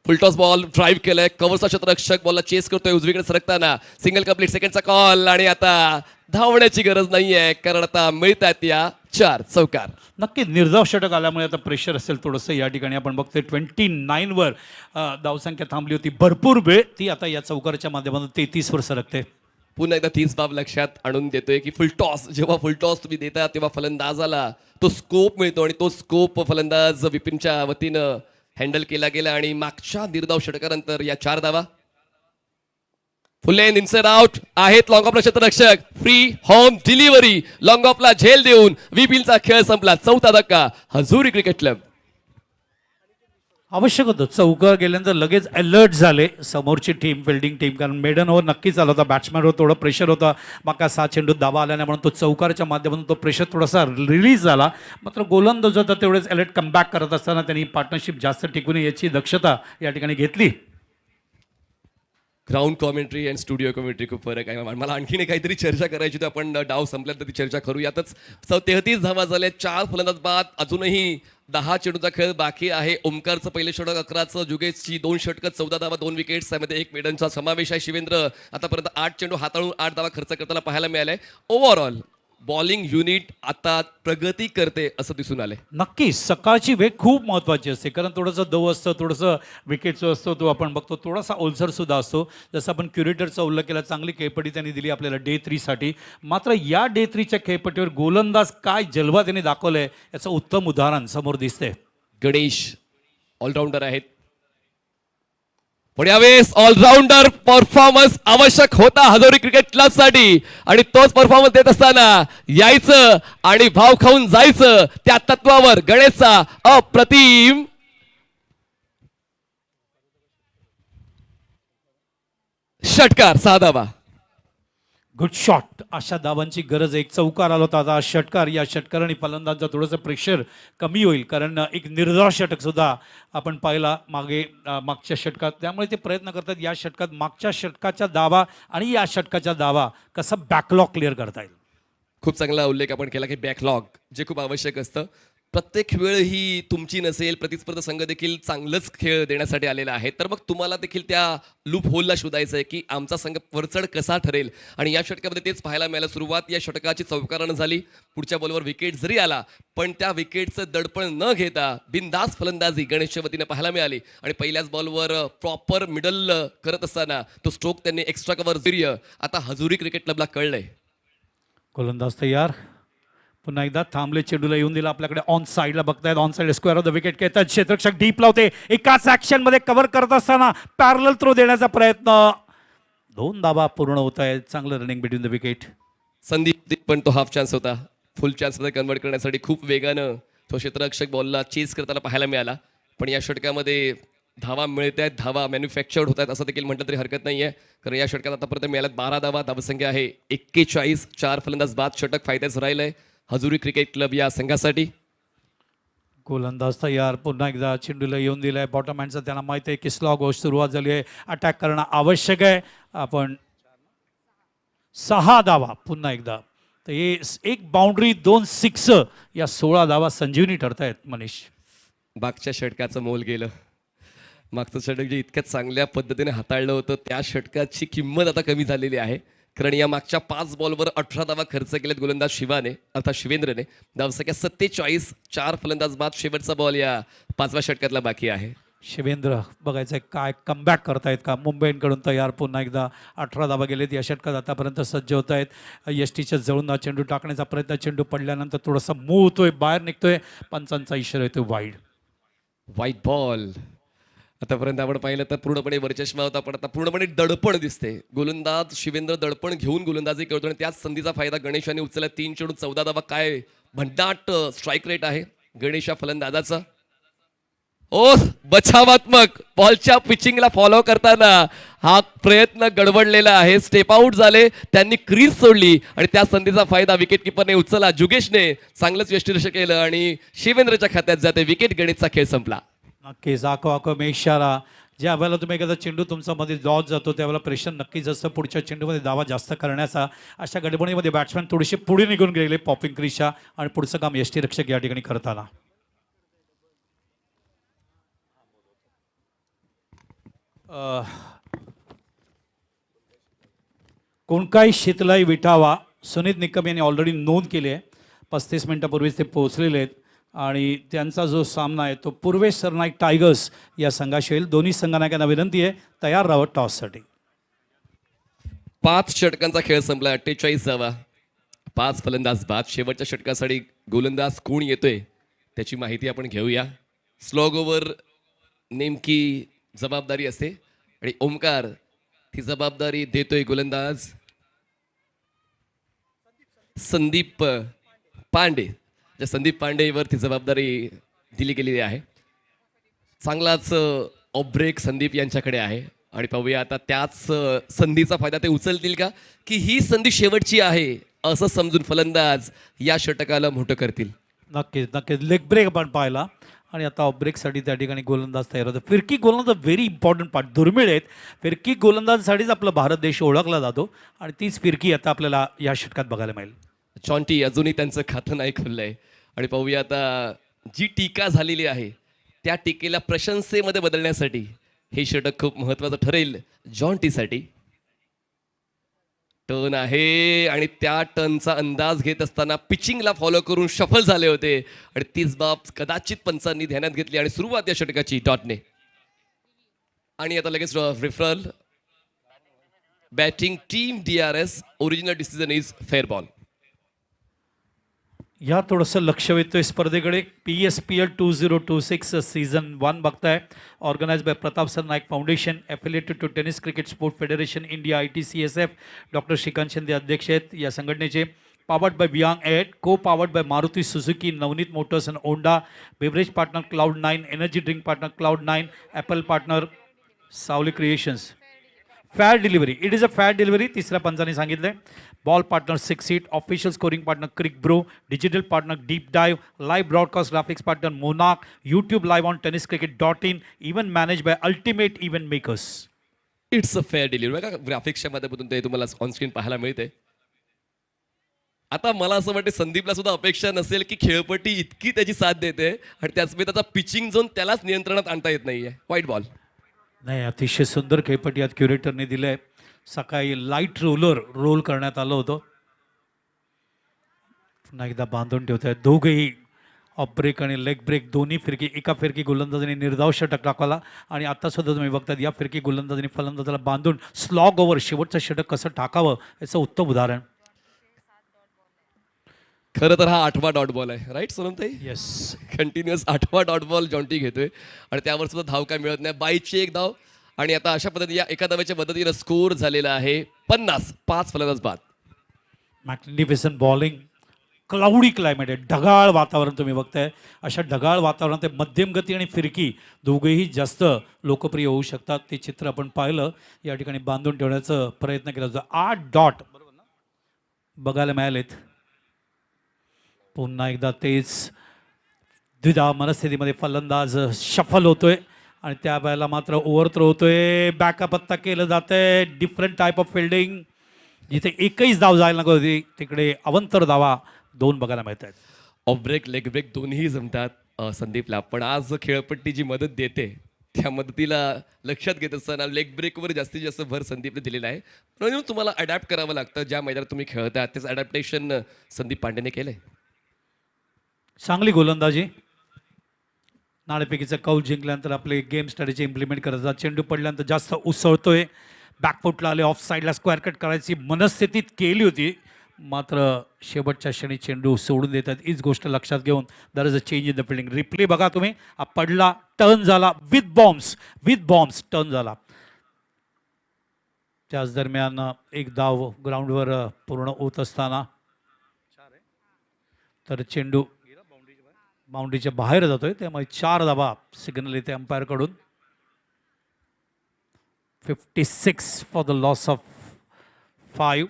फुलटॉस बॉल ड्राईव्ह केलाय. कव्हरचा क्षेत्ररक्षक बॉलला चेस करतोय उजवीकडे सरकताना. Single complete. सेकंडचा कॉल आणि आता धावण्याची गरज नाहीये कारण आता मिळतात या 4 चौकार. नक्की निर्धाव षटक आल्यामुळे आता प्रेशर असेल थोडंसं या ठिकाणी. आपण बघतोय 29 वर धावसंख्या थांबली होती भरपूर वेळ. ती आता या चौकाराच्या माध्यमातून 33 वर सरकते. पुन्हा एकदा तीच बाब लक्षात आणून देतोय की जेव्हा फुलटॉस तुम्ही देता तेव्हा फलंदाजाला तो स्कोप मिळतो आणि तो स्कोप फलंदाज विपिनच्या वतीनं हँडल केला गेला. आणि मागच्या निर्धाव षटकानंतर या 4 धावा. फुलेन इनसाइड आउट आहेत. लॉंग ऑफला क्षेत्ररक्षक फ्री होम डिलिव्हरी. लॉंग ऑफला झेल देऊन विपिनचा खेळ संपला. 4था धक्का हजुरी क्रिकेट क्लब. आवश्यक होतं. चौकार गेल्यानंतर लगेच अलर्ट झाले समोरची टीम, फिल्डिंग टीम. कारण मेडनवर नक्कीच आला होता. बॅट्समॅनवर थोडं प्रेशर होता. माका 6 चेंडूत धावा आल्याने म्हणून तो चौकारच्या माध्यमातून तो प्रेशर थोडासा रिलीज झाला. मात्र गोलंदाज होता तेवढेच अलर्ट कमबॅक करत असताना त्यांनी पार्टनरशिप जास्त टिकून याची दक्षता या ठिकाणी घेतली. Ground commentary and studio commentary खूप फरक आहे. मला आणखीन काहीतरी चर्चा करायची होती. आपण डाव संपल्यानंतर ती चर्चा करूयातच. 33 धावा झाल्या. 4 फलंदाज बाद. अजूनही 10 चेंडूचा खेळ बाकी आहे. ओमकारचं पहिले षटक 11चं. जुगेशची 2 षटकं 14 धावा 2 विकेट्स. त्यामध्ये 1 मेडनचा समावेश आहे. शिवेंद्र आतापर्यंत 8 चेंडू हाताळून 8 धावा खर्च करताना पाहायला मिळालाय. ओव्हरऑल बॉलिंग युनिट आता प्रगती करते असं दिसून आले. नक्की सकाळची वेग खूप महत्त्वाची असते. कारण थोडंसं दव असतं, थोडंसं विकेटचं असतो. तो आपण बघतो थोडासा ओलसर सुद्धा असतो. जसं आपण क्युरेटरचा उल्लेख केला. चांगली खेळपट्टी त्यांनी दिली आपल्याला डे 3 साठी. मात्र या डे 3च्या खेळपट्टीवर गोलंदाज काय जलवा त्यांनी दाखवलंय याचं उत्तम उदाहरण समोर दिसतंय. गणेश ऑलराऊंडर आहेत. पण यावेळेस ऑलराऊंडर परफॉर्मन्स आवश्यक होता हजारी क्रिकेट क्लब साठी. आणि तोच परफॉर्मन्स देत असताना यायचं आणि भाव खाऊन जायचं त्या तत्वावर गणेशचा अप्रतिम षटकार. 6 धावा. Good shot. अशा धावांची गरज आहे. एक चौकार आला होता. आता षटकार. या षटकाराने फलंदाजाचं थोडंसं प्रेशर कमी होईल. कारण एक निर्धाव षटक सुद्धा आपण पाहिला मागच्या षटकात. त्यामुळे ते प्रयत्न करतात या षटकात मागच्या षटकाच्या धावा आणि या षटकाच्या धावा कसं बॅकलॉग क्लिअर करता येईल. खूप चांगला उल्लेख आपण केला की बॅकलॉग जे खूप आवश्यक असतं. प्रत्येक वेळ ही तुमची नसेल, प्रतिस्पर्धी संघ देखील चांगलंच खेळ देण्यासाठी आलेला आहे. तर मग तुम्हाला देखील त्या लूप होलला शोधायचं आहे, की आमचा संघ वरचढ कसा ठरेल. आणि या षटकामध्ये तेच पाहायला मिळालं. सुरुवात या षटकाची चौकारानं झाली. पुढच्या बॉलवर विकेट जरी आला, पण त्या विकेटचं दडपण न घेता बिनधास्त फलंदाजी गणेशच्या वतीने पाहायला मिळाली. आणि पहिल्याच बॉलवर प्रॉपर मिडल करत असताना तो स्ट्रोक त्यांनी एक्स्ट्रा कव्हर वीर्य आता हजुरी क्रिकेट क्लबला कळलंय. गोलंदाज तयार. पुन्हा एकदा थांबले, चेंडूला येऊन दिला आपल्याकडे. ऑन साईडला बघतायत, on side square off the wicket घेतात. क्षेत्ररक्षक डीप लावते. एकाच ऍक्शन मध्ये कव्हर करत असताना पॅरल थ्रो देण्याचा प्रयत्न. 2 धावा पूर्ण होत आहेत. चांगलं running between the wicket. Sandeep पण तो हाफ चान्स होता. फुल चान्समध्ये कन्वर्ट करण्यासाठी खूप वेगानं तो क्षेत्ररक्षक बॉलला चेस करताना पाहायला मिळाला. पण या षटकामध्ये धावा मिळत आहेत, धावा मॅन्युफॅक्चर्ड होत आहेत असं देखील म्हटलं तरी हरकत नाही आहे. कारण या षटकात आतापर्यंत मिळाल्यात 12 धावा. धावसंख्या आहे 41. 4 फलंदाज बाद. षटक फायद्याचं राहिलंय हजुरी क्रिकेट क्लब या संघासाठी. गोलंदाज तयार. पुन्हा एकदा चेंडूला येऊन दिलाय. बॉटम हँडचा त्यांना माहिती आहे की स्लॉ गोष्ट सुरुवात झाली आहे. अटॅक करणं आवश्यक आहे. आपण 6 धावा पुन्हा एकदा. तर हे एक बाउंड्री 2 सिक्स या 16 धावा संजीवनी ठरतायत मनीष. मागच्या षटकाचं मोल गेलं. मागचं षटक जे इतक्या चांगल्या पद्धतीने हाताळलं होतं त्या षटकाची किंमत आता कमी झालेली आहे. कारण या मागच्या 5 बॉलवर 18 धावा खर्च केलेत गोलंदाज शिवाने अर्थात शिवेंद्रने. धावसंख्या 47. 4 फलंदाज बाद. शेवटचा बॉल या 5व्या षटकातला बाकी आहे. शिवेंद्र बघायचं आहे काय कमबॅक करतायत का. मुंबईकडून तयार. पुन्हा एकदा 18 धावा गेलेत या षटकात. आतापर्यंत सज्ज होत आहेत. यष्टीच्या जवळून चेंडू टाकण्याचा प्रयत्न. चेंडू पडल्यानंतर थोडासा मूव होतोय, बाहेर निघतोय. पंचांचा इशारा येतोय वाईड. White ball. आतापर्यंत आपण पाहिलं तर पूर्णपणे वर्चस्व होता, पण आता पूर्णपणे दडपण दिसते. गोलंदाज शिवेंद्र दडपण घेऊन गोलंदाजी करतो आणि त्याच संधीचा फायदा गणेश यांनी उचलला. 3 चेंडू 14 धावा. काय भन्नाट स्ट्राईक रेट आहे गणेश या फलंदाजाचा. ओ बचावात्मक बॉलच्या पिचिंगला फॉलो करताना हा प्रयत्न गडबडलेला आहे. स्टेप आउट झाले, त्यांनी क्रीज सोडली आणि त्या संधीचा फायदा विकेट किपरने उचलला. जुगेशने चांगलंच यष्टीरक्षक केलं आणि शिवेंद्रच्या खात्यात जाते विकेट. गणेशचा खेळ संपला. नक्कीच आको मे इशारा. ज्या वेळेला तुम्ही एखादा चेंडू तुमचा मध्ये लॉस जातो त्यावेळेला प्रेशर नक्कीच असतं पुढच्या चेंडूमध्ये धावा जास्त करण्याचा. अशा गडबडीमध्ये बॅट्समॅन थोडेसे पुढे निघून गेले पॉपिंग क्रीजच्या आणि पुढचं काम यष्टीरक्षक या ठिकाणी करताना. कोणकाही शीतलाई विठावा सुनीत निकम यांनी ऑलरेडी नोंद केली आहे. 35 मिनिटापूर्वीच ते पोहोचलेले आहेत आणि त्यांचा जो सामना आहे तो पूर्वेश सरनाईक टायगर्स या संघाशी होईल. दोन्ही संघनायकांना विनंती आहे तयार राहावं टॉससाठी. 5 षटकांचा खेळ संपला. 48 धावा. 5 फलंदाज बाद. शेवटच्या षटकासाठी गोलंदाज कोण येतोय त्याची माहिती आपण घेऊया. स्लॉग ओव्हर नेमकी जबाबदारी असते आणि ओमकार ती जबाबदारी देतोय गोलंदाज संदीप पांडे. संदीप पांडेवर ती जबाबदारी दिली गेलेली आहे. चांगलाच ऑफ ब्रेक संदीप यांच्याकडे आहे आणि पाहूया आता त्याच संधीचा फायदा ते उचलतील का, की ही संधी शेवटची आहे असं समजून फलंदाज या षटकाला मोठं करतील. नक्कीच नक्कीच लेग ब्रेक आपण पाहिला आणि आता ऑफ ब्रेकसाठी त्या ठिकाणी गोलंदाज तयार होतो. फिरकी गोलंदाज व्हेरी इम्पॉर्टंट पार्ट. दुर्मिळ आहेत. फिरकी गोलंदाजासाठीच आपला भारत देश ओळखला जातो आणि तीच फिरकी आता आपल्याला या षटकात बघायला मिळेल. चॉन्टी अजूनही त्यांचं खातं नाही खुललंय आणि पाहूया आता जी टीका झालेली आहे त्या टीकेला प्रशंसेमध्ये बदलण्यासाठी हे षटक खूप महत्त्वाचं ठरेल जॉन्टीसाठी. टर्न आहे आणि त्या टर्नचा अंदाज घेत असताना पिचिंगला फॉलो करून शफल झाले होते आणि तीच बाब कदाचित पंचांनी ध्यानात घेतली आणि सुरुवात या षटकाची डॉटने. आणि आता लगेच referral batting team DRS. Original decision is fair ball. या थोडंसं लक्ष वेधतोय स्पर्धेकडे. PSPL 2026 सीझन 1 बघताय. Organise by Pratap Sarnaik foundation, affiliated to tennis cricket sport federation India ITCSF. Doctor Shrikant Shinde अध्यक्ष आहेत या संघटनेचे. पावर्ड बाय बियांग एड, co powered by Maruti Suzuki, Navneet motors and Honda. Beverage partner Cloud9, energy drink partner Cloud9, apparel partner Sawali creations. Fair delivery, it is a fair delivery तिसऱ्या पंचाने सांगितलंय. Ball partner 6 seat, official scoring partner crick bro, digital partner deep dive, live broadcast graphics partner मोनाक, YouTube live on tenniscricket.in, event manage by ultimate event makers. It's a fair delivery. बघा ग्राफिक्सच्या माध्यमातून ते तुम्हाला onscreen पाहायला मिळते. आता मला असं वाटतं संदीपला सुद्धा अपेक्षा नसेल की खेळपट्टी इतकी त्याची साथ देते आणि त्याचमुळे त्याचा पिचिंग झोन त्यालाच नियंत्रणात आणता येत नाहीये. White ball. नाही, अतिशय सुंदर खेळपट्टी आज क्युरेटरने दिलंय. सकाळी लाईट रोल करण्यात आलं होतं. पुन्हा एकदा बांधून ठेवत आहेत दोघेही. ऑफ ब्रेक आणि लेग ब्रेक दोन्ही फिरकी, एका फिरकी गोलंदाजाने निर्धाव षटक टाकला आणि आता सुद्धा तुम्ही बघतात या फिरकी गोलंदाजाने फलंदाजाला बांधून स्लॉग ओव्हर शेवटचं षटक कसं टाकावं याचं उत्तम उदाहरण. खरं तर हा 8वा डॉट बॉल आहे. राईट सोनमताई? येस. कंटिन्युअस 8वा डॉट बॉल जॉन्टी घेतोय आणि त्यावर सुद्धा धाव काय मिळत नाही. बाईची एक धाव आणि आता अशा पद्धतीने या एका धावेच्या मदतीनं स्कोर झालेला आहे 50. 5 फलंदाज बाद. Magnificent bowling. क्लाउडी क्लायमेट आहे, ढगाळ वातावरण तुम्ही बघताय. अशा ढगाळ वातावरणात ते मध्यम गती आणि फिरकी दोघेही जास्त लोकप्रिय होऊ शकतात. ते चित्र आपण पाहिलं. या ठिकाणी बांधून ठेवण्याचा प्रयत्न केला होता. 8 डॉट बघायला मिळालेत. पुन्हा एकदा तेच द्विधा मनस्थितीमध्ये फलंदाज शफल होतोय आणि त्या वेळेला मात्र ओव्हर थ्रो होतोय. बॅकअप आत्ता केलं जातंय. Different type of fielding. जिथे एकहीच धाव जायला नको होती तिकडे अवंतर धावा 2 बघायला मिळत आहेत. ऑफ ब्रेक लेग ब्रेक दोन्ही जमतात संदीपला. पण आज खेळपट्टी जी मदत देते त्या मदतीला लक्षात घेत असताना लेग ब्रेकवर जास्तीत जास्त भर संदीपने दिलेला आहे. म्हणून तुम्हाला अडॅप्ट करावं लागतं. ज्या मैदानात तुम्ही खेळता त्याचं अडॅप्टेशन संदीप पांडेने केलंय. चांगली गोलंदाजी. नाणेफेकीचा कौल जिंकल्यानंतर आपले गेम स्ट्रॅटेजी इम्प्लिमेंट करतात. चेंडू पडल्यानंतर जास्त उसळतोय. बॅकफुटला आले, ऑफ साईडला स्क्वेअर कट करायची मनस्थितीत केली होती, मात्र शेवटच्या क्षणी चेंडू सोडून देतात. हीच गोष्ट लक्षात घेऊन there is a change in the fielding. Replay बघा तुम्ही. हा पडला, टर्न झाला, विथ बॉम्ब्स टर्न झाला. त्याच दरम्यान एक धाव ग्राउंडवर पूर्ण होत असताना तर चेंडू बाउंड्रीच्या बाहेर जातोय. त्यामुळे 4 धावा सिग्नल येते अंपायरकडून. 56 फॉर द लॉस ऑफ 5.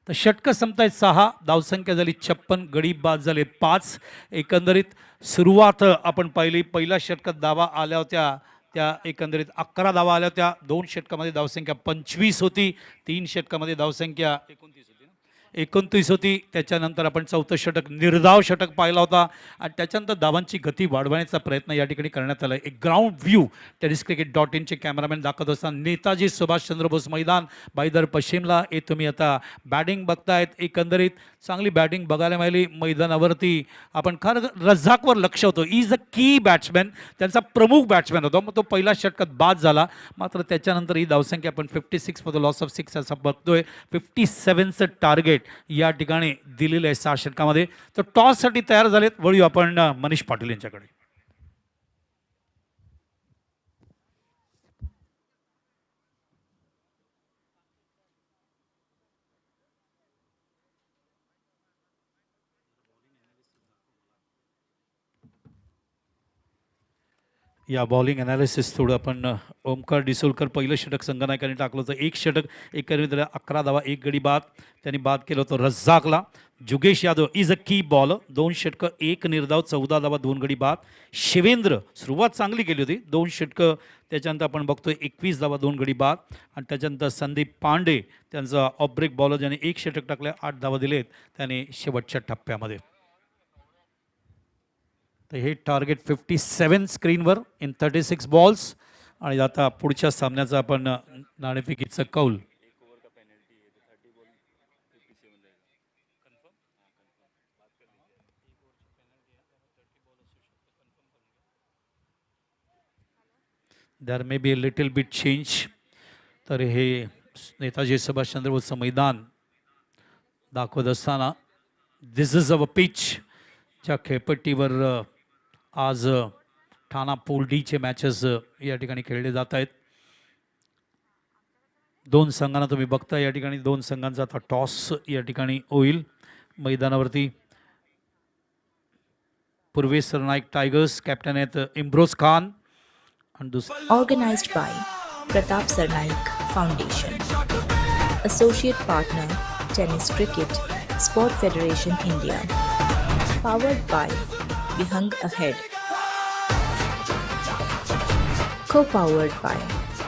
तर षटकं संपतायत 6. धावसंख्या झाली 56. गडी बाद झाले 5. एकंदरीत सुरुवात आपण पाहिली. पहिल्या षटकात धावा आल्या होत्या त्या एकंदरीत 11 धावा आल्या होत्या. 2 षटकामध्ये धावसंख्या 25 होती. 3 षटकामध्ये धावसंख्या 29 होती. त्याच्यानंतर आपण 4थं षटक निर्धाव षटक पाहिला होता आणि त्याच्यानंतर धावांची गती वाढवण्याचा प्रयत्न या ठिकाणी करण्यात आला. एक ग्राउंड व्ह्यू tenniscricket.in कॅमेरामॅन दाखवत असताना नेताजी सुभाषचंद्र बोस मैदान बाईदर पश्चिमला हे तुम्ही आता बॅटिंग बघतायत. एकंदरीत चांगली बॅटिंग बघायला मिळाली मैदानावरती. आपण खरं रझाकवर लक्ष होतो. इज अ की बॅट्समॅन, त्यांचा प्रमुख बॅट्समॅन होता. मग तो पहिल्या षटकात बाद झाला, मात्र त्याच्यानंतर ही धावसंख्या आपण 56 फॉर द लॉस ऑफ 6 असं बघतोय. 57चं टार्गेट या ठिकाणी दिलेलं आहे 6 षटकामध्ये. तर टॉससाठी तयार झालेत. वळूया आपण मनीष पाटील यांच्याकडे. या बॉलिंग ॲनालिसिस थोडं आपण ओमकार डिसोलकर पहिलं षटक संघनायकाने टाकलं होतं. 1 षटक एकंदरीत 11 धावा 1 गडी बाद त्यांनी बाद केलं होतं रझाकला. जुगेश यादव इज अ की बॉलर. 2 षटकं 1 निर्धाव 14 धावा 2 गडी बाद. शिवेंद्र सुरुवात चांगली केली होती. 2 षटकं त्याच्यानंतर आपण बघतोय 21 धावा 2 गडी बाद. आणि त्याच्यानंतर संदीप पांडे त्यांचा ऑफ ब्रेक बॉलर ज्याने 1 षटक टाकले 8 धावा दिलेत त्याने शेवटच्या टप्प्यामध्ये. तर हे टार्गेट 57 स्क्रीनवर इन 36 बॉल्स. आणि आता पुढच्या सामन्याचा आपण नाणेफेकीचं कौल. There may be a little bit change. तर हे नेताजी सुभाषचंद्र बोसचं मैदान दाखवत असताना दिस इज अवर पिच च्या खेळपट्टीवर आज ठाणा पूल डीचे मॅचेस या ठिकाणी खेळले जात आहेत. 2 संघांना तुम्ही बघता या ठिकाणी 2 संघांचा आता टॉस या ठिकाणी होईल मैदानावरती. पूर्वेश सरनाईक टायगर्स कॅप्टन आहेत Imroz Khan. Organized by Pratap Sarnaik Foundation. Associate partner Tennis Cricket Sport Federation India. Powered by Vihang Ahead. Co-powered by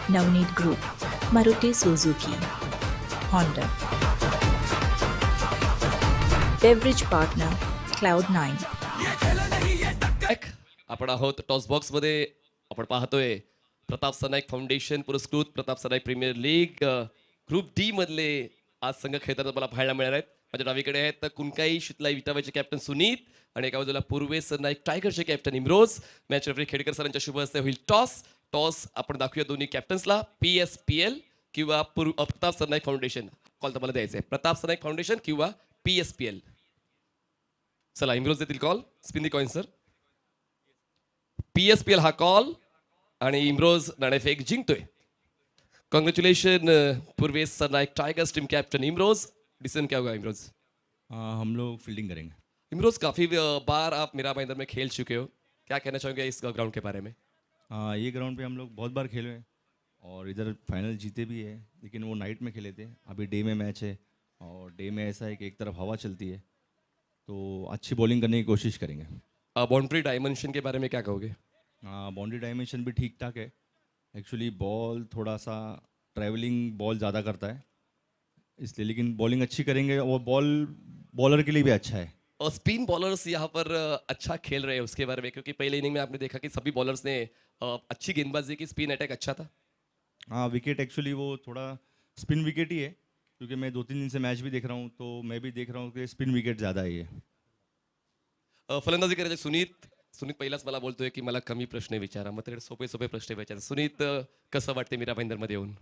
Navneet Group, Maruti Suzuki, Honda. Beverage partner Cloud9. एक, आपण आहोत टॉस बॉक्समध्ये. आपण पाहतोय प्रताप सरनाईक फाउंडेशन पुरस्कृत Pratap Sarnaik premier league group D मधले आज संघ खेळताना मला पाहायला मिळणार आहेत. माझ्या डावीकडे आहेत कुंकाई शितलाई विटावाचे कॅप्टन सुनीत आणि एका बाजूला पूर्वेश सरनाईक टायगरचे captain Imroz. Match referee Khedkar सरांच्या शुभ हस्ते होईल टॉस आपण दाखवूया दोन्ही कॅप्टन्सला. PSPL किंवा प्रताप सरनाईक फाउंडेशन कॉल तुम्हाला द्यायचा आहे. प्रताप सरनाईक फाउंडेशन किंवा PSPL. चला इम्रोज देतील call. Spin the coin sir. PSPL हा कॉल आणि इम्रोज नाणेफेक जिंकतोय. Congratulations Purvesh Sarnaik tigers team captain Imroz. Decision क्या होगा इमरोज? हम लोग फील्डिंग करेंगे. इमरोज काफ़ी बार आप मीरा भाईंदर में खेल चुके हो, क्या कहना चाहोगे इस ग्राउंड के बारे में? ये ग्राउंड पे हम लोग बहुत बार खेले हैं और इधर फाइनल जीते भी है, लेकिन वो नाइट में खेले थे. अभी डे में मैच है और डे में ऐसा है कि एक तरफ हवा चलती है, तो अच्छी बॉलिंग करने की कोशिश करेंगे. बाउंड्री डायमेंशन के बारे में क्या कहोगे? बाउंड्री डायमेंशन भी ठीक ठाक है. एक्चुअली बॉल थोड़ा सा ट्रैवलिंग बॉल ज़्यादा करता है इसलिए, लेकिन बॉलिंग अच्छी करेंगे और बॉलर के लिए भी अच्छा है. स्पिन बॉलर्स यहाँ पर अच्छा खेल रहे हैं उसके बारे में, क्योंकि पहले इनिंग में आपने देखा कि सभी बॉलर्स ने अच्छी गेंदबाजी की, स्पिन अटैक अच्छा था. हाँ, विकेट एक्चुअली वो थोड़ा स्पिन विकेट ही है, क्योंकि मैं 2-3 दिन से मैच भी देख रहा हूँ तो मैं भी देख रहा हूँ कि स्पिन विकेट ज़्यादा ही है. फलंदाजी करायचे सुनीत पहिलाच मला बोलतोय की मला कमी प्रश्न विचारा, मग तिकडे सोपे प्रश्न विचारा. सुनीत, कसं वाटते मीरा भाईंदरमध्ये येऊन?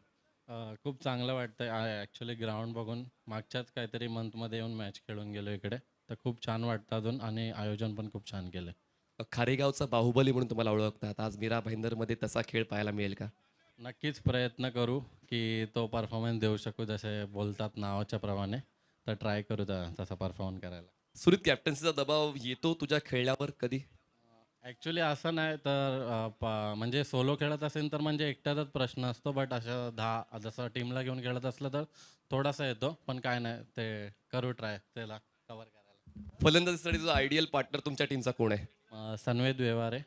खूप चांगलं वाटतंय. ॲक्च्युली ग्राउंड बघून मागच्याच काहीतरी मंथमध्ये येऊन मॅच खेळून गेलो इकडे, तर खूप छान वाटतं अजून आणि आयोजन पण खूप छान केलं. खारेगावचा बाहुबली म्हणून तुम्हाला ओळखतात, आज मीरा भाईंदरमध्ये तसा खेळ पाहायला मिळेल का? नक्कीच प्रयत्न करू की तो परफॉर्मन्स देऊ शकू जसे बोलतात नावाच्या प्रमाणे, तर ट्राय करू तसा परफॉर्म करायला. सुनीत, कॅप्टन्सीचा दबाव येतो तुझ्या खेळण्यावर कधी? ॲक्च्युली असं नाही तर म्हणजे सोलो खेळत असेल तर म्हणजे एकट्याचाच प्रश्न असतो, बट अशा 10 जसं टीमला घेऊन खेळत असलं तर थोडासा येतो, पण काय नाही, ते करू ट्राय त्याला कवर करायला. फलंदाजीसाठी जो आयडियल पार्टनर तुमच्या टीमचा कोण आहे? सनवेद व्यवहार आहे,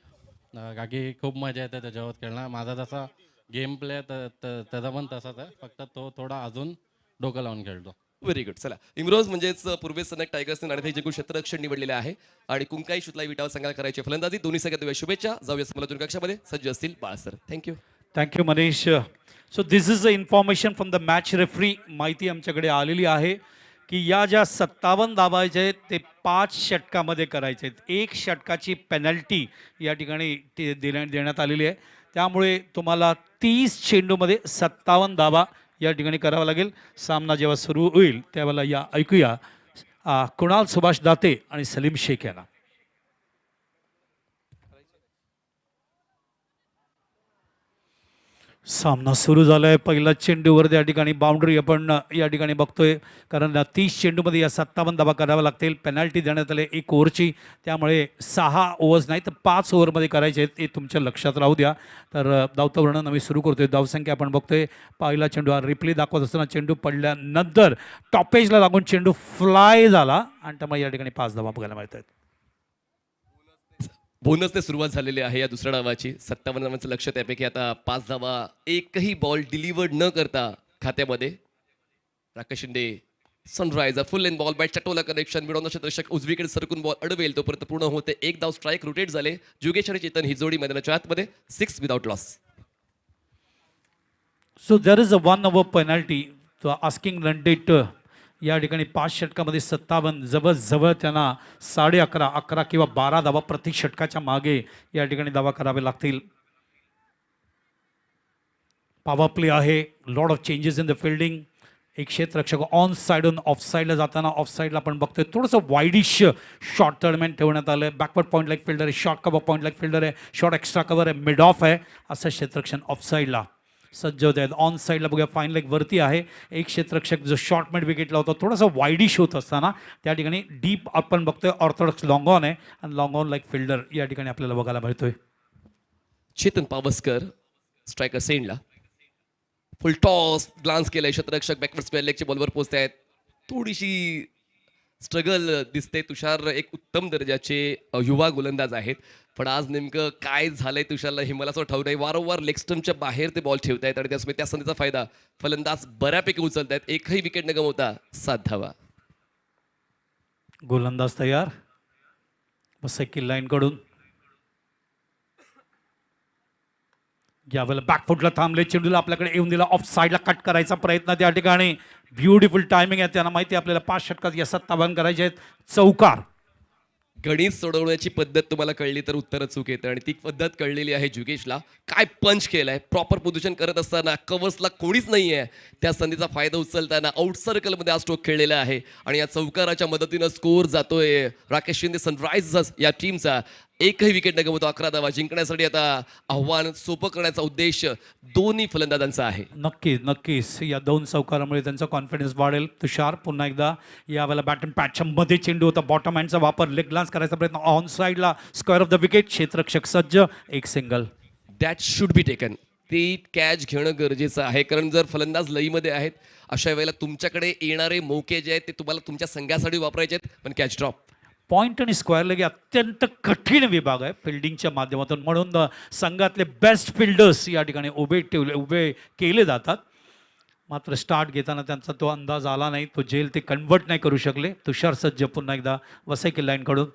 का की खूप मजा येते त्याच्यावर खेळणं. माझा जसा गेम प्ले त्याचा पण तसाच आहे, फक्त तो थोडा अजून डोकं लावून खेळतो. Very good. चला, इमरोज म्हणजेच पूर्वेश सरनाईक टायगर्सने नाणेफेक जिंकून क्षेत्ररक्षण निवडलेले आहे आणि कुंकाई शितलाई विटावर संघाला करायची फलंदाजी. दोन्ही सगळ्यात देऊया शुभेच्छा. जाऊया समोर कक्षामध्ये सज्ज असतील बाळ sir. Thank you. Thank you Manish. So this is the information from the match referee. माहिती आमच्याकडे आलेली आहे की या ज्या 57 दाबायचे आहेत ते 5 षटकामध्ये करायचे आहेत. 1 षटकाची पेनल्टी या ठिकाणी देण्यात आलेली आहे. त्यामुळे तुम्हाला 30 चेंडूमध्ये 57 दाबा या ठिकाणी करावा लागेल. सामना जेव्हा सुरू होईल त्यावेळेला या ऐकूया कुणाल सुभाष दाते आणि सलीम शेख यांना. सामना सुरू झाला आहे. पहिला चेंडूवर त्या ठिकाणी बाउंड्री आपण या ठिकाणी बघतोय, कारण 30 चेंडूमध्ये या 57 धावा करावा लागतील. पेनल्टी देण्यात आले 1 ओव्हरची, त्यामुळे 6 ओव्हर्स नाही तर 5 ओव्हरमध्ये करायचे आहेत, ते तुमच्या लक्षात राहू द्या. तर धावतं आम्ही सुरू करतोय. धावसंख्या आपण बघतोय. पहिला चेंडू हा रिप्ले दाखवत असताना चेंडू पडल्यानंतर टॉपेजला लागून चेंडू फ्लाय झाला आणि त्यामुळे या ठिकाणी 5 धावा बघायला मिळत आहेत. बोनसने सुरुवात झालेली आहे या दुसऱ्या डावाची. 57 धावांचं लक्ष, त्यापैकी आता 5 धावा एकही बॉल डिलिव्हर्ड न करता खात्यामध्ये. राकेश शिंदे सनरायझर फुल एन बॉल बॅटच्या टोला कनेक्शन मिळवून क्षेत्ररक्षक उजवीकडे सरकून बॉल अडवेल तोपर्यंत पूर्ण होते. 1 धाव स्ट्राईक रोटेट झाले. जुगेश आणि चेतन ही जोडी मैदानाच्या आतमध्ये 6 without loss. So there is a 1 over penalty. Asking run rate या ठिकाणी 5 षटकामध्ये 57, जवळजवळ त्यांना 11.5, 11 किंवा 12 धावा प्रति षटकाच्या मागे या ठिकाणी धावा करावे लागतील. पॉवर प्ले आहे. Lot of changes in the fielding. एक क्षेत्ररक्षक ऑन साईडून ऑफ साईडला जाताना ऑफ साईडला आपण बघतोय थोडंसं वाईडिश शॉर्ट टर्नमॅन ठेवण्यात आलं आहे. बॅकवर्ड पॉईंट लाईक फिल्डर आहे, short cover point like fielder आहे, शॉर्ट एक्स्ट्रा कव्हर आहे, मिड ऑफ आहे. असं क्षेत्ररक्षण ऑफ साईडला सज्ज होत आहेत. ऑन साईडला बघूया फाईन लेग वरती आहे. एक क्षेत्ररक्षक जो शॉर्ट मिड विकेटला होता थोडासा वाईडिश होत असताना त्या ठिकाणी डीप आपण बघतोय ऑर्थोडॉक्स लॉंग ऑन आहे आणि लॉंग ऑन लाईक फिल्डर या ठिकाणी आपल्याला बघायला मिळतोय. चेतन पावसकर स्ट्रायकर सेंडला फुल टॉस ग्लान्स केलंय. क्षेत्ररक्षक बॅकवर्ड स्क्वेअर लेगच्या बॉलवर पोहोचत आहेत. थोडीशी स्ट्रगल दिसते. तुषार एक उत्तम दर्जाचे युवा गोलंदाज आहेत, पण आज नेमकं काय झालंय तुषारला हे मला असं ठाऊक नाही. वारंवार लेग स्टंपच्या बाहेर ते बॉल ठेवत आहेत आणि त्यामुळे त्या संधीचा फायदा फलंदाज बऱ्यापैकी उचलत आहेत. एकही विकेट न गमवता 7 धावा. गोलंदाज तयार. वसई लाईनकडून यावेळेला बॅकफुटला थांबले, चेंडूला आपल्याकडे येऊन दिला, ऑफ साईडला कट करायचा प्रयत्न त्या ठिकाणी. ब्युटिफुल टायमिंग आहे, त्यांना माहिती आहे आपल्याला 5 षटकात या 57 करायचे आहेत. चौकार. गणित सोडवण्याची पद्धत तुम्हाला कळली तर उत्तर चूक येतं आणि ती पद्धत कळलेली आहे जुगेशला. काय पंच केलाय, प्रॉपर पोझिशन करत असताना कव्हर्सला कोणीच नाही आहे, त्या संधीचा फायदा उचलताना आउट सर्कलमध्ये हा स्ट्रोक खेळलेला आहे आणि या चौकाराच्या मदतीनं स्कोर जातोय राकेश शिंदे सनरायझर्स या टीमचा. एकही विकेट न गमवतो 11 धावा जिंकण्यासाठी आता आव्हान सोपं करण्याचा उद्देश दोन्ही फलंदाजांचा आहे. नक्कीच नक्कीच या 2 चौकारामुळे त्यांचा कॉन्फिडन्स वाढेल. तुषार पुन्हा एकदा यावेळेला बॅट अँड पॅचच्या मध्ये चेंडू होता, बॉटम हँडचा वापर, लेग ग्लान्स करायचा प्रयत्न, ऑन साईडला स्क्वेअर ऑफ द विकेट, क्षेत्ररक्षक सज्ज, एक single. That should be taken. ती कॅच घेणं गरजेचं आहे, कारण जर फलंदाज लईमध्ये आहेत अशा वेळेला तुमच्याकडे येणारे मौके जे आहेत ते तुम्हाला तुमच्या संघासाठी वापरायचे आहेत, पण कॅच ड्रॉप. पॉईंट आणि स्क्वेअर लेग अत्यंत कठीण विभाग आहे फिल्डिंगच्या माध्यमातून, म्हणून संघातले बेस्ट फिल्डर्स या ठिकाणी उभे केले जातात. मात्र स्टार्ट घेताना त्यांचा तो अंदाज आला नाही, तो झेल ते कन्वर्ट नाही करू शकले. तुषार सज्ज पुन्हा एकदा वसई लाईनकडून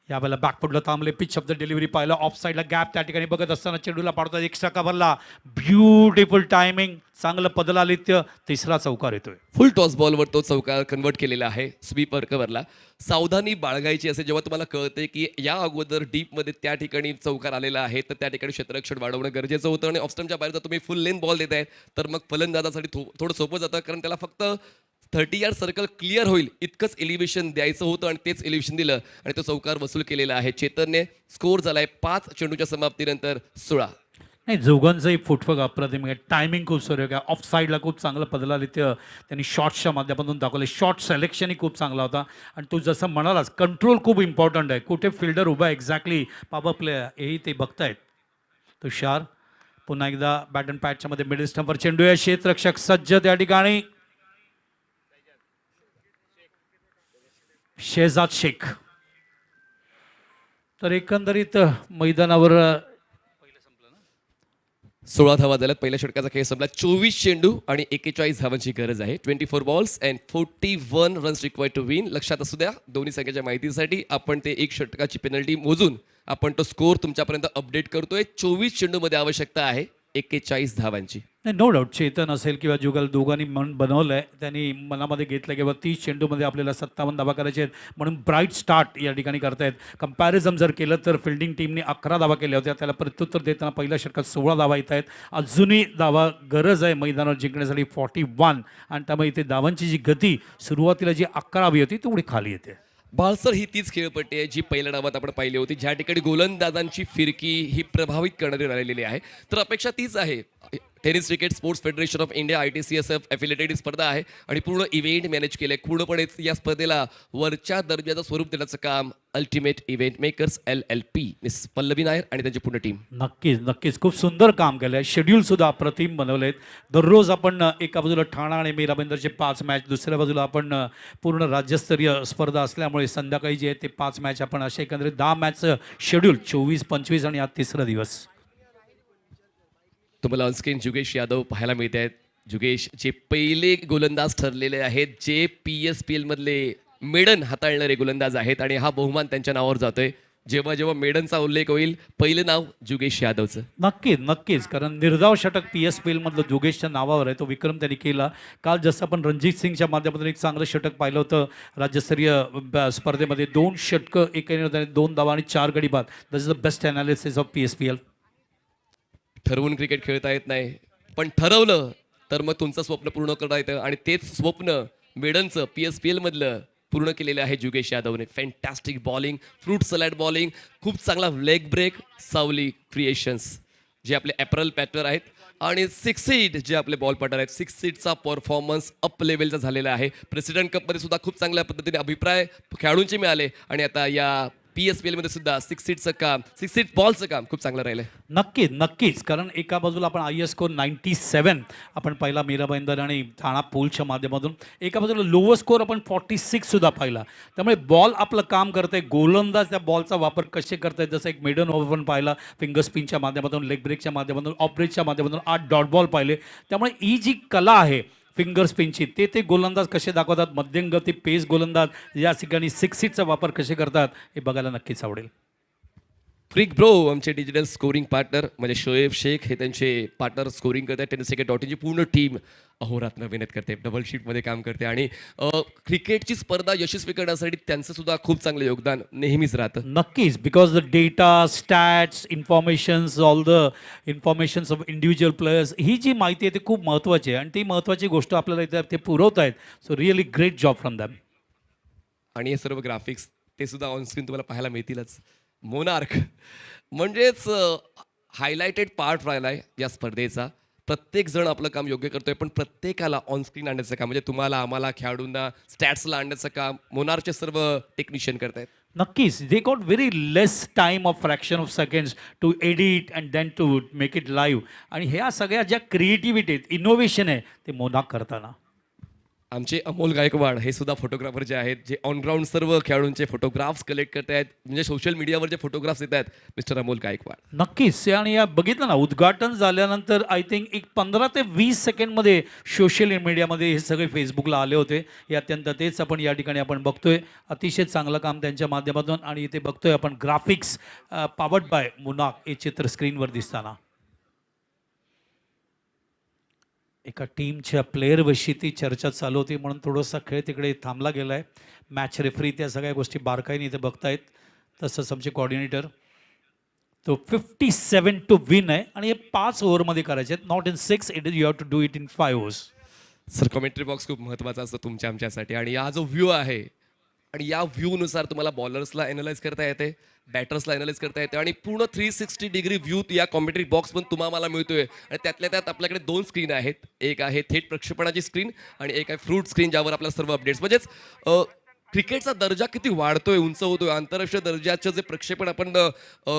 यावेळेला बॅकफुटला थांबले, पिच ऑफ द डिलिव्हरी पाहिलं, ऑफ साईडला गॅप त्या ठिकाणी बघत असताना चेंडूला पाडतात, एक्स्ट्रा कव्हरला, ब्युटिफुल टायमिंग, चांगलं पदलालित्य, तिसरा चौकार येतोय. फुल टॉस बॉलवर तो चौकार कन्वर्ट केलेला आहे स्वीपर कव्हरला. सावधानी बाळगायची असे जेव्हा तुम्हाला कळते की या अगोदर डीपमध्ये त्या ठिकाणी चौकार आलेला आहे तर त्या ठिकाणी क्षेत्ररक्षण वाढवणं गरजेचं होतं आणि ऑफस्टमच्या बाहेर जर तुम्ही फुल लेन बॉल देत आहे तर मग फलंदाजासाठी थोडं सोपं जातं, कारण त्याला फक्त 30 यार्ड सर्कल क्लिअर होईल इतकंच एलिव्हेशन द्यायचं होतं आणि तेच एलिव्हेशन दिलं आणि तो चौकार वसूल केलेला आहे. चेतनने स्कोर झालाय 5 चेंडूच्या समाप्तीनंतर 16. नाही, दोघांचंही फुटवर्क अप्रतिम आहे, टायमिंग खूप सुरेख आहे, ऑफ साईडला खूप चांगलं पदलालित्य त्यांनी शॉट्सच्या माध्यमातून दाखवले, शॉट सिलेक्शनही खूप चांगला होता. आणि तू जसं म्हणालास कंट्रोल खूप इम्पॉर्टंट आहे, कुठे फिल्डर उभा आहे एक्झॅक्टली पॉवर प्ले हेही ते बघतायत. तुषार पुन्हा एकदा बॅट अँड पॅचच्या मध्ये मिडल स्टंपवर चेंडू आहे, क्षेत्ररक्षक सज्ज त्या ठिकाणी, शेहजाद शेख. तर एकंदरीत मैदानावर 16 धावा झाल्यात. पहिल्या षटकाचा खेळ संपला. 24 चेंडू आणि 41 धावांची गरज आहे. 24 balls and 41 runs required to win. लक्षात असू द्या, दोन्ही संघाच्या माहितीसाठी आपण ते 1 षटकाची पेनल्टी मोजून आपण तो स्कोर तुमच्यापर्यंत अपडेट करतोय. 24 चेंडूमध्ये आवश्यकता आहे 41 धावांची. नाही, नो डाऊट चेतन असेल किंवा जुगल दोघांनी मन बनवलं आहे, त्यांनी मनामध्ये घेतलं किंवा 30 चेंडूमध्ये आपल्याला 57 धावा करायचे आहेत, म्हणून ब्राईट स्टार्ट या ठिकाणी करतायत. कंपॅरिझन जर केलं तर फिल्डिंग टीमने 11 धावा केल्या होत्या, त्याला प्रत्युत्तर देताना पहिल्या षटकात 16 धावा येत आहेत. अजूनही धावा गरज आहे मैदानावर जिंकण्यासाठी 41, आणि त्यामुळे इथे धावांची जी गती सुरुवातीला जी 11 हवी होती तेवढी खाली येते. बाळसर ही तीच खेळपट्टी आहे जी पहिल्या डावात आपण पाहिली होती, ज्या ठिकाणी गोलंदाजांची फिरकी ही प्रभावित करणारी राहिलेली आहे. तर अपेक्षा तीच आहे. Tennis cricket sports federation of India ITCSF affiliated स्पर्धा आहे आणि पूर्ण इव्हेंट मॅनेज केलं आहे. पूर्णपणे या स्पर्धेला वरच्या दर्जाचं स्वरूप देण्याचं काम ultimate event makers LLP miss Pallavi Nair आणि त्यांची पूर्ण टीम. नक्कीच नक्कीच खूप सुंदर काम केलं आहे. शेड्यूलसुद्धा अप्रतिम बनवले आहेत. दररोज आपण एका बाजूला ठाणा आणि मीरा भाईंदरचे 5 मॅच, दुसऱ्या बाजूला आपण पूर्ण राज्यस्तरीय स्पर्धा असल्यामुळे संध्याकाळी जे आहे ते 5 मॅच, आपण असे एकंदरीत 10 मॅचचं शेड्यूल 24, 25 आणि आज 3रा दिवस. तुम्हाला ऑनस्क्रीन जुगेश यादव पाहायला मिळत आहेत. जुगेश जे पहिले गोलंदाज ठरलेले आहेत, जे PSPL मधले मेडन हाताळणारे गोलंदाज आहेत आणि हा बहुमान त्यांच्या नावावर जातोय. जेव्हा जेव्हा मेडनचा उल्लेख होईल पहिलं नाव जुगेश यादवचं. नक्कीच नक्कीच, कारण निर्धाव षटक PSPL मधलं जोगेशच्या नावावर आहे, तो विक्रम त्यांनी केला. काल जसं आपण रणजित सिंगच्या माध्यमातून एक चांगलं षटक पाहिलं होतं राज्यस्तरीय स्पर्धेमध्ये, 2 षटकं, 2 धावा आणि 4 गडी बाद. That is the best analysis of PSPL. ठरवून क्रिकेट खेळता येत नाही, पण ठरवलं तर मग तुमचं स्वप्न पूर्ण करता येतं आणि तेच स्वप्न मेडनचं PSPL मधलं पूर्ण केलेलं आहे जुगेश यादवने. Fantastic bowling, fruit salad bowling, खूप चांगला लेग ब्रेक, सावली क्रिएशन्स जे आपले ॲपरल पॅटर आहेत आणि 6 सीड जे आपले बॉल पटर आहेत. 6 सीडचा परफॉर्मन्स अप लेवलचा झालेला आहे. प्रेसिडेंट कपमध्ये सुद्धा खूप चांगल्या पद्धतीने अभिप्राय खेळाडूंचे मिळाले आणि आता या PSPL मध्ये सुद्धा 6 सीटचं काम, 6 सीट बॉलचं काम खूप चांगलं राहिलं. नक्कीच नक्कीच, कारण एका बाजूला आपण IS स्कोर 97 आपण पाहिला मीरा भाईंदर आणि ठाणा पूलच्या माध्यमातून, एका बाजूला लोअर स्कोर आपण 46 सुद्धा पाहिला. त्यामुळे बॉल आपलं काम करतंय, गोलंदाज त्या बॉलचा वापर कसे करतायत. जसं एक मेडन ओव्हर पण पाहिला, फिंगर स्पिनच्या माध्यमातून, लेग ब्रेकच्या माध्यमातून, ऑफ ब्रेकच्या माध्यमातून 8 डॉट बॉल पाहिले. त्यामुळे ही जी कला आहे फिंगर स्पिनची ते गोलंदाज कसे दाखवतात, मध्यमगती पेस गोलंदाज या ठिकाणी सिक्सीचा वापर कसे करतात हे बघायला नक्कीच आवडेल. फ्रिक ब्रो आमचे डिजिटल स्कोरिंग पार्टनर म्हणजे शोएब शेख हे त्यांचे पार्टनर स्कोरिंग करतात. टेनिस क्रिकेट डॉट इनची पूर्ण टीम अहोरात्र मेहनत करते, डबल शीटमध्ये काम करते आणि क्रिकेटची स्पर्धा यशस्वी करण्यासाठी त्यांचं सुद्धा खूप चांगलं योगदान नेहमीच राहतं. नक्कीच, because the data, stats, informations, all the informations of individual players, ही जी माहिती आहे ती खूप महत्त्वाची आहे आणि ती महत्त्वाची गोष्ट आपल्याला इथे ते पुरवत आहेत. So really great job from them. आणि हे सर्व ग्राफिक्स ते सुद्धा ऑनस्क्रीन तुम्हाला पाहायला मिळतीलच. मोनार्क म्हणजेच हायलायटेड पार्ट राहिला आहे या स्पर्धेचा. प्रत्येक जण आपलं काम योग्य करतोय, पण प्रत्येकाला ऑनस्क्रीन आणण्याचं काम म्हणजे तुम्हाला, आम्हाला, खेळाडूंना स्टॅट्सला आणण्याचं काम मोनार्कचे सर्व टेक्निशियन करतायत. नक्कीच, they got very less time of fraction of seconds to edit and then to make it live. आणि ह्या सगळ्या ज्या क्रिएटिव्हिटी आहेत, इनोव्हेशन आहे, ते मोनाक करताना. आमचे अमोल गायकवाड हे सुद्धा फोटोग्राफर जे आहेत, जे ऑनग्राऊंड सर्व खेळाडूंचे फोटोग्राफ्स कलेक्ट करत आहेत, म्हणजे सोशल मीडियावर जे फोटोग्राफ्स येत आहेत, मिस्टर अमोल गायकवाड. नक्कीच. आणि या बघितलं ना, उद्घाटन झाल्यानंतर आय थिंक एक 15 ते 20 सेकंडमध्ये सोशल मीडियामध्ये हे सगळे फेसबुकला आले होते. हे अत्यंत तेच आपण या ठिकाणी आपण बघतोय. अतिशय चांगलं काम त्यांच्या माध्यमातून. आणि इथे बघतोय आपण ग्राफिक्स पॉवर्ड बाय मोनाक हे चित्र स्क्रीनवर दिसताना. एका टीमच्या प्लेअरविषयी ती चर्चा चालू होती म्हणून थोडासा खेळ तिकडे थांबला गेला आहे. मॅच रेफरी त्या सगळ्या गोष्टी बारकाईने इथे बघतायत. तसंच आमचे कॉर्डिनेटर. तो 57 टू विन आहे आणि हे 5 ओव्हरमध्ये करायचे आहेत. Not in 6, it is you have to do it in 5 overs. Sir commentary box खूप महत्त्वाचा असतो तुमच्या आमच्यासाठी आणि हा जो व्ह्यू आहे आणि या व्ह्यूनुसार तुम्हाला बॉलर्सला ॲनालाइज करता येते, बॅटर्सला ॲनालाइज करता येते आणि पूर्ण 360 डिग्री व्ह्यू या कॉमेंट्री बॉक्स पण तुम्हाला मिळतोय. आणि त्यातल्या त्यात आपल्याकडे 2 स्क्रीन आहेत. एक आहे थेट प्रक्षेपणाची स्क्रीन आणि एक आहे फ्रूट स्क्रीन, ज्यावर आपल्या सर्व अपडेट्स म्हणजेच क्रिकेटचा दर्जा किती वाढतोय, उंच होतोय. आंतरराष्ट्रीय दर्जाचं जे प्रक्षेपण आपण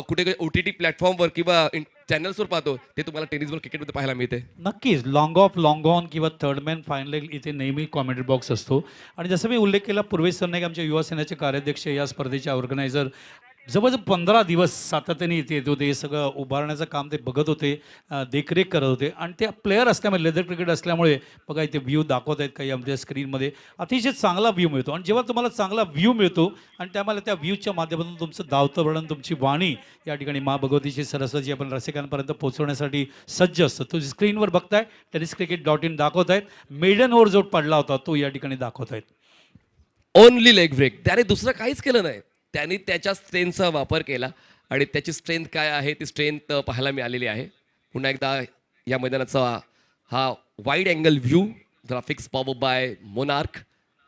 कुठे OTT प्लॅटफॉर्मवर किंवा चॅनल्सवर पाहतो ते तुम्हाला टेनिसवर क्रिकेटमध्ये पाहायला मिळते. नक्कीच. लॉंग ऑफ, लॉंग ऑन किंवा थर्ड मॅन फायनल इथे नेहमी कॉमेंट्री बॉक्स असतो. आणि जसं मी उल्लेख केला, पूर्वेश सरनाईक आमच्या युवा सेनेचे कार्याध्यक्ष, या स्पर्धेचे ऑर्गनायझर, जवळजवळ 15 दिवस सातत्याने इथे येत होते. हे सगळं उभारण्याचं काम ते बघत होते, देखरेख करत होते. आणि ते प्लेयर असल्यामुळे, लेदर क्रिकेट असल्यामुळे बघा इथे व्ह्यू दाखवत आहेत काही आमच्या स्क्रीनमध्ये. अतिशय चांगला व्ह्यू मिळतो. आणि जेव्हा तुम्हाला चांगला व्ह्यू मिळतो आणि त्यामुळे त्या व्ह्यूच्या माध्यमातून तुमचं धावतं वर्णन, तुमची वाणी या ठिकाणी मा भगवतीची सरस्वती आपण रसिकांपर्यंत पोहोचवण्यासाठी सज्ज असतं. तो स्क्रीनवर बघताय, टेनिस क्रिकेट .in दाखवत आहेत. मेडन ओव्हर जो पडला होता तो या ठिकाणी दाखवत आहेत. Only leg break. त्याने दुसरं काहीच केलं नाही. त्यांनी त्याच्या स्ट्रेंथचा वापर केला आणि त्याची स्ट्रेंथ काय आहे ती स्ट्रेंथ पाहायला मिळालेली आहे. पुन्हा एकदा या मैदानाचा हा wide angle view, graphics power bye monarch,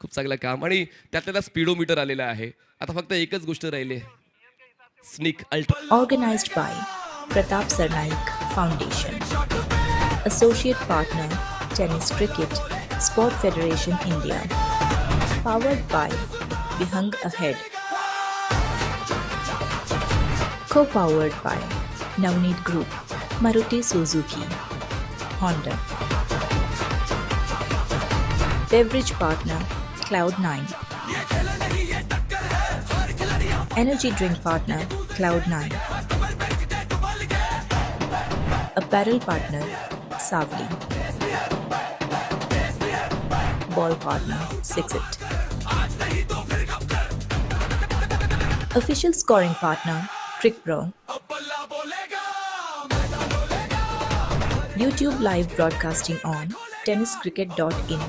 खूप चांगलं काम. आणि त्यातल्या स्पीडोमीटर आलेला आहे. आता फक्त एकच गोष्ट राहिली, sneak ultra. Organized by Pratap Sarnaik Foundation. Associate Partner Tennis Cricket Sport Federation India. Powered by Bihang Ahead. Co-powered by Navneet Group, Maruti Suzuki, Honda. Beverage partner Cloud9. Energy drink partner Cloud9. Apparel partner Savli. Ball partner Sixit. Official scoring partner Trick Pro. YouTube live broadcasting on tenniscricket.in.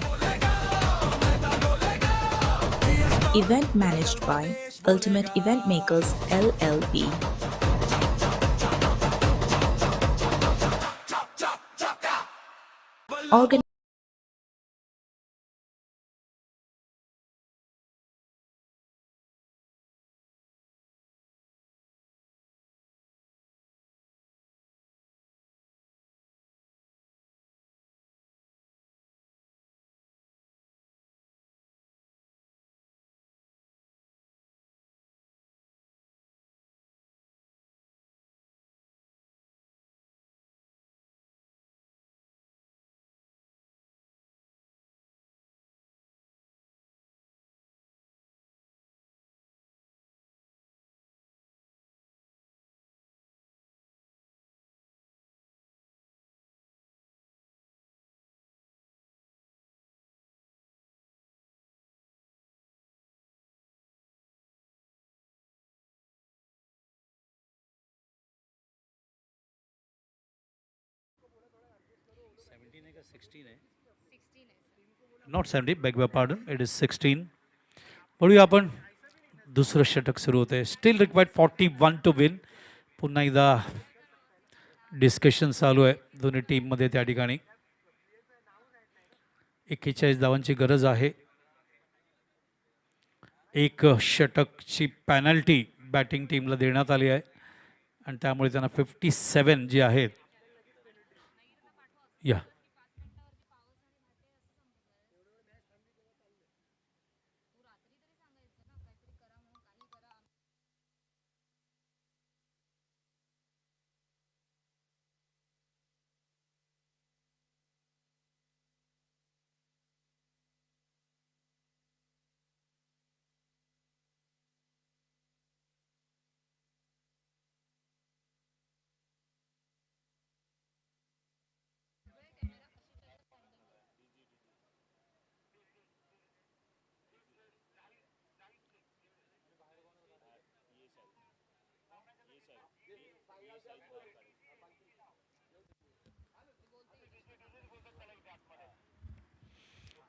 Event managed by Ultimate Event Makers LLP. Not 70, beg your pardon, it is 16. बघूया आपण दुसरं षटक सुरू होते. Still required 41 to win. पुन्हा एकदा discussion चालू आहे दोन्ही टीममध्ये त्या ठिकाणी. 41 धावांची गरज आहे. एक षटकची पॅनल्टी बॅटिंग टीमला देण्यात आली आहे आणि त्यामुळे त्यांना 57 जी आहेत या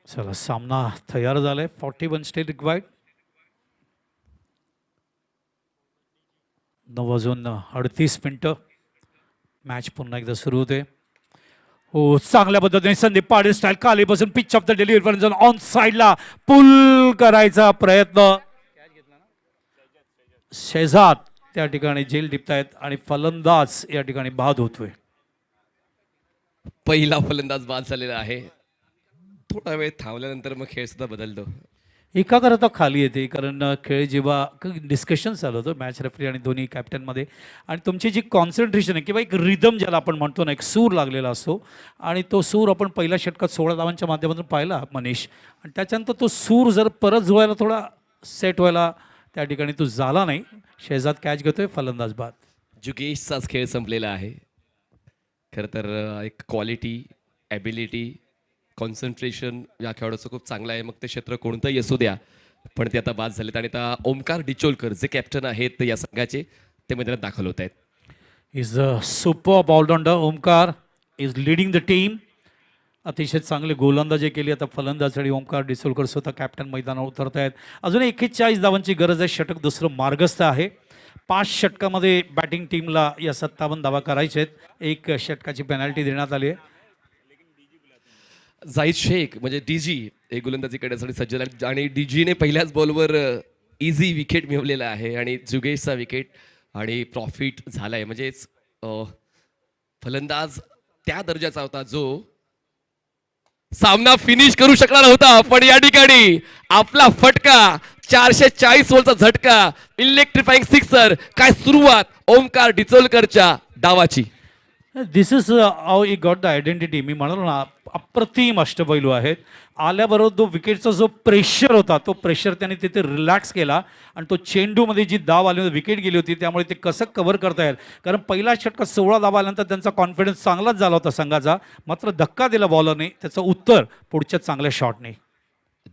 चला सामना तयार झालाय. 41 स्टील रिक्वायर्ड. 9 वाजून 38 मिनिटं. मॅच पुन्हा एकदा सुरू होते. हो, चांगल्या पद्धतीने संदीप पाटील स्टाईल खालीपासून pitch of the delivery on साइडला पुल करायचा प्रयत्न. शेजाद त्या ठिकाणी झेल टिपतायत आणि फलंदाज या ठिकाणी बाद होतोय. पहिला फलंदाज बाद झालेला आहे. थोडा वेळ थांबल्यानंतर मग खेळ सुद्धा बदलतो. एकाग्रता खाली येते कारण खेळ जेव्हा डिस्कशन चालू होतं मॅच रेफरी आणि दोन्ही कॅप्टनमध्ये आणि तुमची जी कॉन्सन्ट्रेशन आहे किंवा एक रिदम ज्याला आपण म्हणतो ना, एक सूर लागलेला असतो आणि तो सूर आपण पहिल्या षटकात 16 धावांच्या माध्यमातून पाहिला मनीष. आणि त्याच्यानंतर तो सूर जर परत जुळायला थोडा सेट व्हायला त्या ठिकाणी तो झाला नाही. शेजाद कॅच घेतोय, फलंदाज बाद. जुगेशचाच खेळ संपलेला आहे. खरं तर एक क्वालिटी, ॲबिलिटी, कॉन्सन्ट्रेशन या खेळाडूचं खूप चांगलं आहे. मग ते क्षेत्र कोणतंही असू द्या, पण ते आता बाद झालेत आणि आता ओमकार डिचोलकर जे कॅप्टन आहेत या संघाचे ते मैदानात दाखल होत आहेत. Is a super allrounder. Omkar is leading the team. अतिशय चांगले गोलंदाजी केली. आता फलंदाजसाठी ओमकार डिचोलकर स्वतः कॅप्टन मैदानावर उतरत आहेत. अजून 41 धावांची गरज आहे. षटक दुसरं मार्गस्थ आहे. 5 षटकामध्ये बॅटिंग टीमला या 57 धावा करायचे आहेत. एक षटकाची पेनल्टी देण्यात आली आहे. जाहिद शेख म्हणजे डीजी एक गोलंदाजी करण्यासाठी सज्ज झाले आणि डीजीने पहिल्याच बॉलवर इझी विकेट मिळवलेला आहे आणि जुगेशचा विकेट आणि प्रॉफिट झाला आहे. म्हणजेच फलंदाज त्या दर्जाचा होता जो सामना फिनिश करू शकणार होता, पण या ठिकाणी आपला फटका 440 वरचा झटका, इलेक्ट्रिफाईंग सिक्सर. काय सुरुवात ओमकार डिचोलकरच्या डावाची. This is how he got the identity. मी म्हणालो ना, अप्रतिम अष्टपैलू आहेत. आल्याबरोबर तो विकेटचा जो प्रेशर होता तो प्रेशर त्याने तिथे रिलॅक्स केला आणि तो चेंडूमध्ये जी धाव आली होती, विकेट गेली होती, त्यामुळे ते कसं कव्हर करता येईल. कारण पहिला षटकात 16 धावा आल्यानंतर त्यांचा कॉन्फिडन्स चांगलाच झाला होता संघाचा. मात्र धक्का दिला बॉलरने. त्याचं उत्तर पुढच्या चांगल्या शॉटने.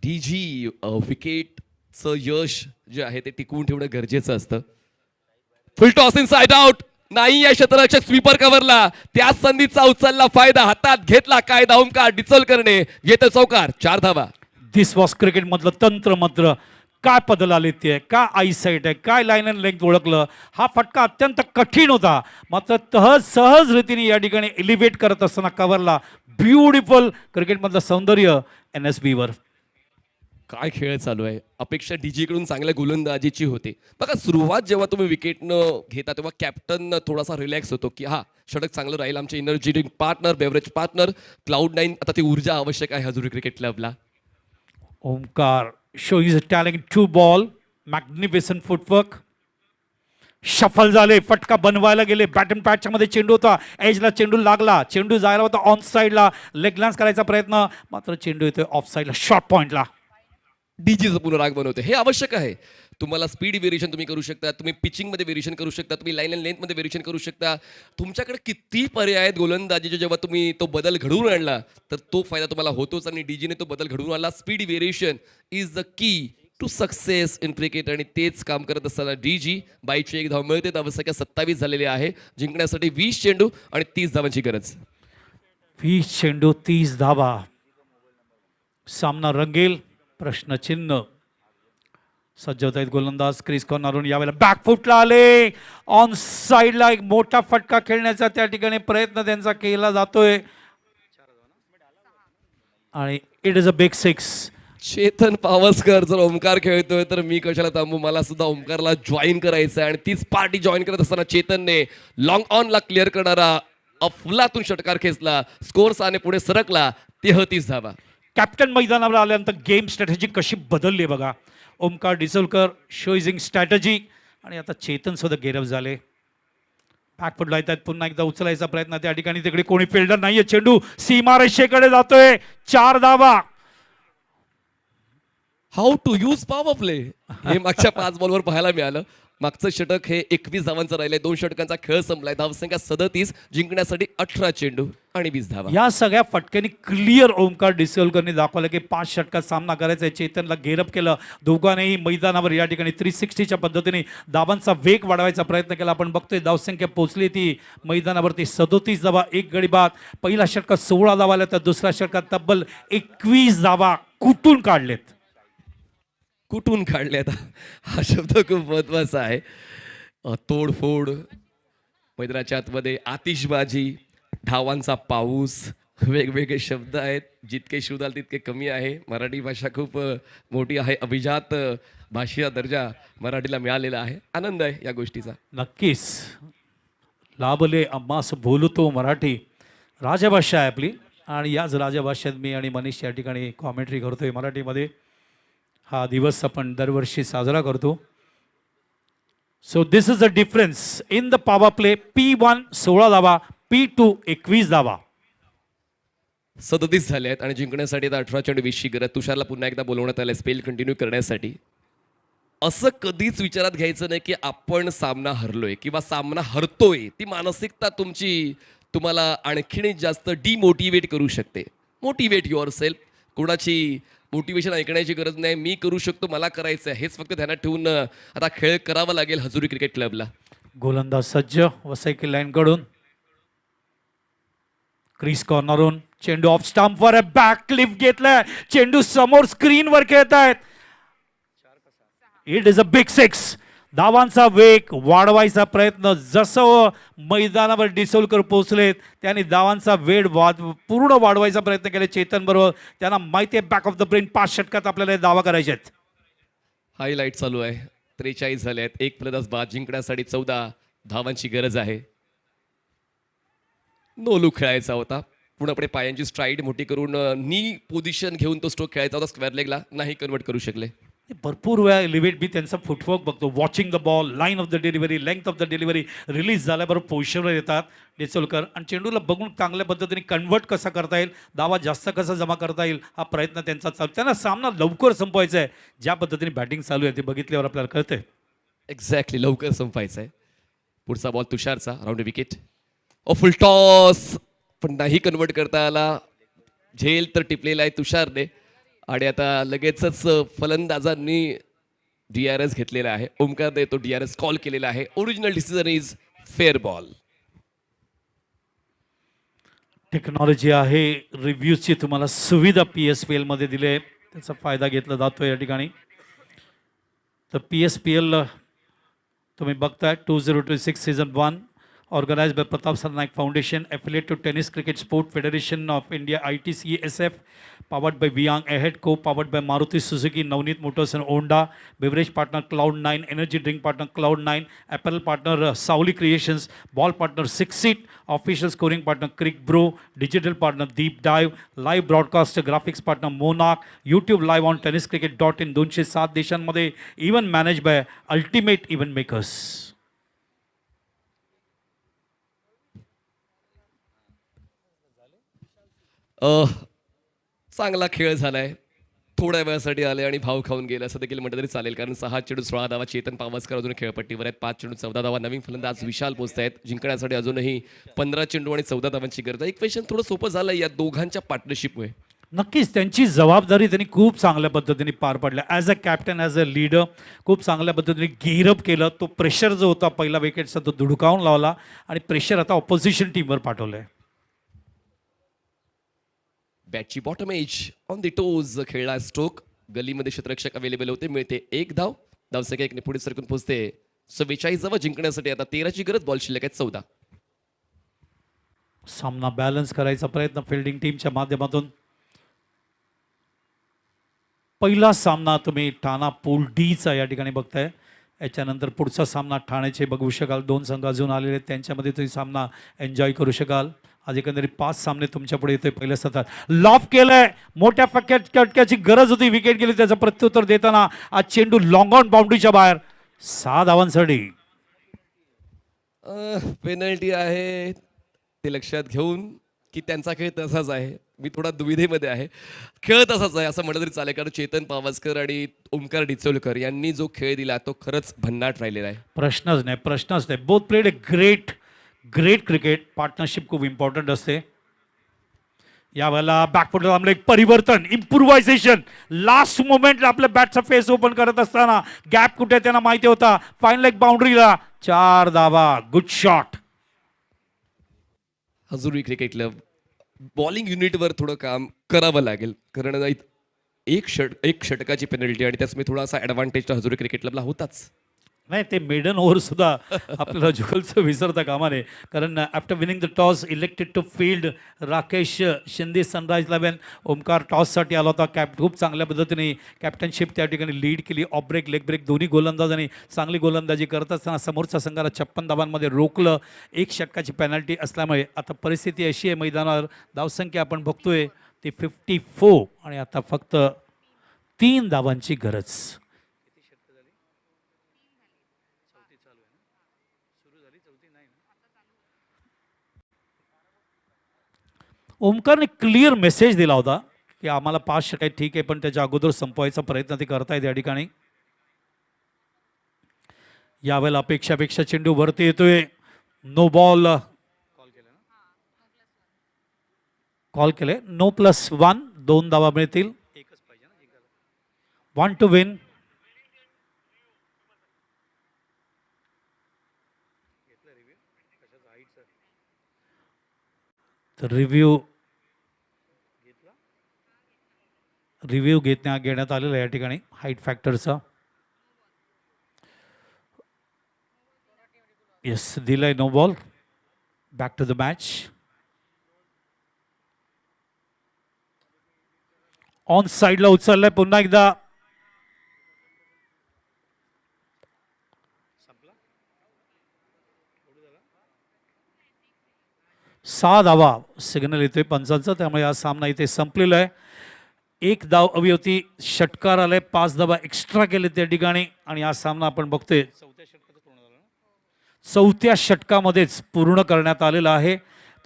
डीजी विकेटचं यश जे आहे ते टिकवून ठेवणं गरजेचं असतं. फुल टॉस इन साइड आउट नाही या क्षेत्ररक्षक स्वीपर कव्हरला. त्याच संधीचा उचलला फायदा, हातात घेतला कायदा ओमकार डिचोलकरने. येतो चौकार, 4 धावा. दिस वॉज क्रिकेट मधलं तंत्र मंत्र. काय पदल आले ते, काय आईसाईट आहे, काय लाईन अँड लेंथ ओळखलं. हा फटका अत्यंत कठीण होता, मात्र सहज रीतीने या ठिकाणी एलिव्हेट करत असताना कव्हरला. ब्युटिफुल क्रिकेटमधलं सौंदर्य NSB वर. काय खेळ चालू आहे. अपेक्षा डीजी कडून चांगल्या गोलंदाजीची होते. बघा सुरुवात जेव्हा तुम्ही विकेट न घेता तेव्हा कॅप्टन थोडासा रिलॅक्स होतो की हा षटक चांगलं राहील. आमचे energy drink partner, beverage partner Cloud9. आता ती ऊर्जा आवश्यक आहे हजुरी क्रिकेट क्लबला. Omkar show is talent to ball, magnificent footwork. Shuffle झाले, फटका बनवायला गेले. बॅटन पॅचच्या मध्ये चेंडू होता, एजला चेंडू लागला, चेंडू जायला होता ऑन साईडला, लेग लान्स करायचा प्रयत्न, मात्र चेंडू येतोय ऑफ साईडला शॉर्ट पॉइंटला. डीजीचं पुनराग बनवते हे आवश्यक आहे. तुम्हाला स्पीड व्हेरिएशन तुम्ही करू शकता, तुम्ही पिचिंगमध्ये व्हेरिएशन करू शकता, तुम्ही लाईन अँड लेंथमध्ये व्हेरिएशन करू शकता. तुमच्याकडे किती पर्याय आहेत गोलंदाजीचे. जेव्हा तुम्ही तो बदल घडवून आणला तर तो फायदा तुम्हाला होतोच आणि डीजीने तो बदल घडवून आणला. Speed variation is the key to success in cricket आणि तेच काम करत असताना डीजी 22ची 1 धाव मिळते. धावसंख्या 27 झालेली आहे. जिंकण्यासाठी 20 चेंडू आणि 30 धावांची गरज. 20 चेंडू 30 धावा. सामना रंगेल. प्रश्नचिन्ह. सज्ज होत आहेत गोलंदाज. क्रिस कॉर्नरून यावेळेला बॅकफुटला आले. ऑन साईडला एक मोठा फटका खेळण्याचा त्या ठिकाणी प्रयत्न त्यांचा केला जातोय आणि it is a big 6. Chetan Pawaskar जर ओमकार खेळतोय तर मी कशाला थांबू, मला सुद्धा ओमकारला जॉईन करायचं आहे. आणि तीच पार्टी जॉईन करत असताना चेतनने लॉंग ऑनला क्लिअर करणारा अफलातून षटकार खेचला. स्कोर साने पुढे सरकला. 33 धावा. कॅप्टन मैदानावर आल्यानंतर गेम स्ट्रॅटेजी कशी बदलली बघा. ओमकार डिसोलकर शोइजिंग स्ट्रॅटेजी आणि आता चेतन सुद्धा गेरप झाले. बॅकफुटला येतात. पुन्हा एकदा उचलायचा प्रयत्न. त्या ठिकाणी तिकडे कोणी फिल्डर नाहीये. चेंडू सीमारेषेकडे जातोय. 4 धावा. How to use power play हे मागच्या 5 बॉलवर पाहायला मिळालं. मागचं षटक हे 21 धावांचं राहिलंय. 2 षटकांचा खेळ संपलाय. धावसंख्या 37. जिंकण्यासाठी 18 चेंडू आणि 20 धावा. या सगळ्या फटक्यांनी क्लिअर ओमकार डिसोलकरने दाखवलं की 5 षटकात सामना करायचा आहे. चेतनला गेरप केलं. दोघांनीही मैदानावर या ठिकाणी 360च्या पद्धतीने दाबांचा वेग वाढवायचा प्रयत्न केला. आपण बघतोय धावसंख्या पोहोचली ती मैदानावरती 37 धावा. 1 गडी बाद. पहिल्या षटकात 16 धावा आल्या तर दुसऱ्या षटकात तब्बल 21 धावा कुठून काढलेत. कुठून काढले आता हा शब्द खूप महत्वाचा आहे. तोडफोड, मैदानाच्या आतमध्ये आतिषबाजी, धावांचा पाऊस, वेगवेगळे शब्द आहेत. जितके शोधाल तितके कमी आहे. मराठी भाषा खूप मोठी आहे. अभिजात भाषेचा दर्जा मराठीला मिळालेला आहे. आनंद आहे या गोष्टीचा. नक्कीच लाभले आम्हास बोलतो मराठी. राजभाषा आहे आपली आणि याच राजभाषेत मी आणि मनीष या ठिकाणी कॉमेंट्री करतोय मराठीमध्ये. हा दिवस आपण दरवर्षी साजरा करतो. So this is a difference in the power play. P1 16 धावा. P2 21 धावा. 37 झाले आहेत आणि जिंकण्यासाठी आता 18 चेंडू 20ची गरज. तुषारला पुन्हा एकदा बोलवण्यात आलं स्पेल कंटिन्यू करण्यासाठी. असं कधीच विचारात घ्यायचं नाही की आपण सामना हरलोय किंवा सामना हरतोय. ती मानसिकता तुम्हाला आणखीन जास्त डिमोटिवेट करू शकते. Motivate your self. कोणाची मोटिवेशन ऐकण्याची गरज नाही. मी करू शकतो, मला करायचं आहे हेच फक्त ध्यानात ठेवून आता खेळ करावा लागेल हजुरी क्रिकेट क्लबला. गोलंदाज सज्ज वसई लाईनकडून. क्रिस कॉर्नरून चेंडू ऑफ स्टंपवर बॅक क्लिप घेतलाय. चेंडू समोर स्क्रीनवर खेळत आहेत. It is a big 6. धावांचा वेग वाढवायचा प्रयत्न. जसं मैदानावर डिसोलकर पोहोचलेत त्यांनी धावांचा वेग पूर्ण वाढवायचा प्रयत्न केला चेतन बरोबर. त्यांना माहिती आहे बॅक ऑफ द ब्रेन 5 षटकात आपल्याला दावा करायचे आहेत. हायलाईट चालू आहे. 43 झाले आहेत. 1 फलंदाज बाद. जिंकण्यासाठी 14 धावांची गरज आहे. नो लूक खेळायचा होता. पूर्णपणे पायांची स्ट्राईड मोठी करून नी पोझिशन घेऊन तो स्ट्रोक खेळायचा होता. स्क्वेअर लेगला नाही कन्वर्ट करू शकले. भरपूर वेळा एलिव्हेट बी त्यांचा फुटवर्क बघतो. Watching the ball, line of the delivery, length of the delivery, release झाल्याबरोबर पोझिशनवर येतात डिसोलकर आणि चेंडूला बघून चांगल्या पद्धतीने कन्वर्ट कसा करता येईल, दावा जास्त कसा जमा करता येईल हा प्रयत्न त्यांचा चालू. त्यांना सामना लवकर संपवायचा आहे. ज्या पद्धतीने बॅटिंग चालू आहे ते बघितल्यावर आपल्याला कळतंय. एक्झॅक्टली लवकर संपायचं आहे. पुढचा बॉल तुषारचा. Round wicket. फुल टॉस पण नाही कन्वर्ट करता आला. झेल तर टिपलेला आहे तुषारने आणि आता लगेचच फलंदाजांनी DRS घेतलेला आहे. ओमकारने तो DRS कॉल केलेला आहे. Original decision is fair ball. Technology आहे, रिव्ह्यूजची तुम्हाला सुविधा PSPL मध्ये दिली आहे. त्याचा फायदा घेतला जातो या ठिकाणी. तर PSPL तुम्ही बघताय 2026 season 1 organized by Pratap Sarnaik Foundation, affiliate to Tennis Cricket Sport Federation of India, ITCSF, powered by Viang Ahead, co-powered by Maruti Suzuki, Navneet Motors and Honda, beverage partner Cloud9, energy drink partner Cloud9, apparel partner Sauli Creations, ball partner Six Seat, official scoring partner Crick Bro, digital partner Deep Dive, live broadcaster graphics partner Monarch, YouTube live on tenniscricket.in, 207 देशांमध्ये, even managed by Ultimate Event Makers. चांगला खेळ झालाय. थोड्या वेळासाठी आले आणि भाव खाऊन गेले असं देखील म्हटलं तरी चालेल. कारण 6 चेंडू 16 धावा. चेतन पावसकर अजून खेळपट्टीवर आहेत. 5 चेंडू 14 धावा. नवीन फलंदाज विशाल पोचत आहेत. जिंकण्यासाठी अजूनही 15 चेंडू आणि 14 धावांची गरज आहे. इक्वेशन थोडं सोपं झालं या दोघांच्या पार्टनरशिपमुळे. नक्कीच त्यांची जबाबदारी त्यांनी खूप चांगल्या पद्धतीने पार पाडल्या. As a captain, as a leader खूप चांगल्या पद्धतीने गेअरअप केलं. तो प्रेशर जो होता पहिला विकेटचा तो धुडकावून लावला आणि प्रेशर आता ऑपोजिशन टीमवर पाठवलं आहे. बॅटची bottom edge on the toes खेळला स्ट्रोक. गलीमध्ये क्षेत्ररक्षक अवेलेबल होते. मिळते 1 धाव. धावसंख्या 1 ने पुढे सरकून पोहोचते 44 जिंकण्यासाठी. आता 13ची गरज, बॉल शिल्लक आहेत 14. सामना बॅलन्स करायचा प्रयत्न फिल्डिंग टीमच्या माध्यमातून. पहिला सामना तुम्ही ठाणा पूल डीचा या ठिकाणी बघताय. याच्यानंतर पुढचा सामना ठाण्याचे बघू शकाल. 2 संघ अजून आलेले आहेत, त्यांच्यामध्ये तुम्ही सामना एन्जॉय करू शकाल. आज एकंदरीत 5 सामने तुमच्या पुढे येतोय. पहिल्या सत्रात लॉफ केलंय, मोठ्या फटक्याची गरज होती, विकेट गेली. त्याचं प्रत्युत्तर देताना आज चेंडू लॉंग ऑन बाउंड्रीच्या बाहेर. 6 धावांसाठी. पेनल्टी आहे ते लक्षात घेऊन की त्यांचा खेळ तसाच आहे. मी थोडा दुविधेमध्ये आहे. खेळ तसाच आहे असं म्हटलं तरी चालेल, कारण चेतन पावसकर आणि ओमकार डिचोलकर यांनी जो खेळ दिला तो खरंच भन्नाट राहिलेला आहे. प्रश्नच नाही. Both played a great cricket. Partnership खूप इम्पॉर्टंट असते. यावेळेला बॅकफुटला आम्हाला एक परिवर्तन, इम्प्रुव्हायझेशन. लास्ट मोमेंटला आपल्या बॅटचा फेस ओपन करत असताना गॅप कुठे त्यांना माहिती होता. फायनल एक बाउंड्रीला 4 धावा. Good shot. Hajuri cricket club bowling युनिटवर थोडं काम करावं लागेल, कारण एक षटकाची पेनल्टी आणि त्याच मी थोडासा ॲडव्हान्टेज हजुरी क्रिकेट क्लबला होताच. नाही, ते मेडन ओव्हर सुद्धा आपल्याला जुगलचं विसरता कामा नये. कारण after winning the toss elected to field Rakesh Shinde sunrise 11. Omkar टॉससाठी आला होता. खूप चांगल्या पद्धतीने कॅप्टनशिप त्या ठिकाणी लीड केली. ऑफ ब्रेक, लेग ब्रेक दोन्ही गोलंदाजांनी चांगली गोलंदाजी करत असताना समोरच्या संघाला 56 धावांमध्ये रोखलं. 1 षटकाची पेनल्टी असल्यामुळे आता परिस्थिती अशी आहे मैदानावर. धावसंख्या आपण बघतोय ती 54 आणि आता फक्त 3 धावांची गरज. ओमकारने क्लिअर मेसेज दिला होता की आम्हाला 5 षटक ठीक आहे, पण त्याच्या अगोदर संपवायचा प्रयत्न ते करतायत या ठिकाणी. यावेळेला अपेक्षापेक्षा चेंडू वरती येतोय. नो बॉल कॉल केले. नो +1. 2 धावा मिळतील. 1 टू विन. तर रिव्ह्यू घेण्यात आलेला या ठिकाणी हाईट फॅक्टरचा. येस, दिलाय no ball. Back to the match. On साईडला उचललाय पुन्हा एकदा. सहा धावा सिग्नल येतोय पंचांचा, त्यामुळे हा सामना इथे संपलेला आहे. 1 धाव हवी होती, षटकार आलाय, 5 धावा एक्स्ट्रा केले त्या ठिकाणी आणि हा सामना आपण बघतोय चौथ्या षटकामध्येच पूर्ण करण्यात आलेला आहे.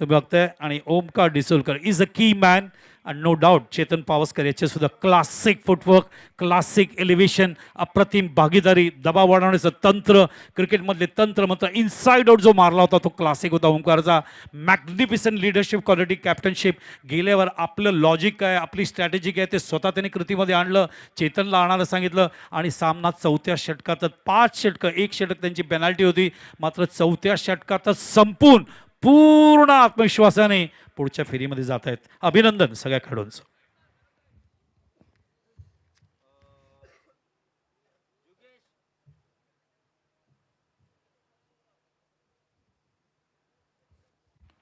तुम्ही बघताय आणि Omkar डिसोलकर is a key man and no doubt Chetan Pawaskar याचे सुद्धा क्लासिक फुटवर्क, क्लासिक एलिव्हेशन, अप्रतिम भागीदारी, दबाव वाढवण्याचं तंत्र, क्रिकेटमधले तंत्र मात्र इनसाइड आउट जो मारला होता तो क्लासिक होता ओमकारचा. Magnificent leadership quality, captainship. गेल्यावर आपलं लॉजिक काय, आपली स्ट्रॅटेजी काय ते स्वतः त्यांनी कृतीमध्ये आणलं, चेतनला आणायला सांगितलं आणि सामना चौथ्या षटकातच 5 षटकं, 1 षटक त्यांची पेनल्टी होती, मात्र चौथ्या षटकातच संपून पूर्ण आत्मविश्वासाने पुढच्या फेरीमध्ये जात आहेत. अभिनंदन सगळ्या खेळाडूंचं.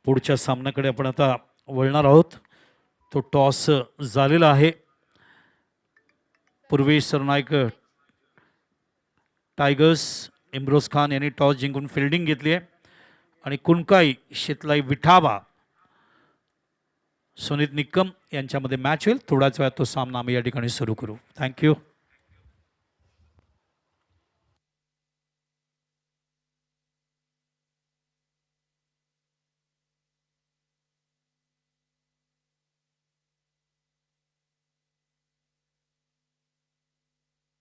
पुढच्या सामन्याकडे आपण आता वळणार आहोत. तो टॉस झालेला आहे. पूर्वेश सरनाईक टायगर्स इम्रोज खान यांनी टॉस जिंकून फिल्डिंग घेतली आहे आणि कुणकाई शितलाई विठाबा सुनीत निक्कम यांच्यामध्ये मॅच होईल. थोड्याच वेळात तो सामना आम्ही या ठिकाणी सुरू करू. थँक्यू.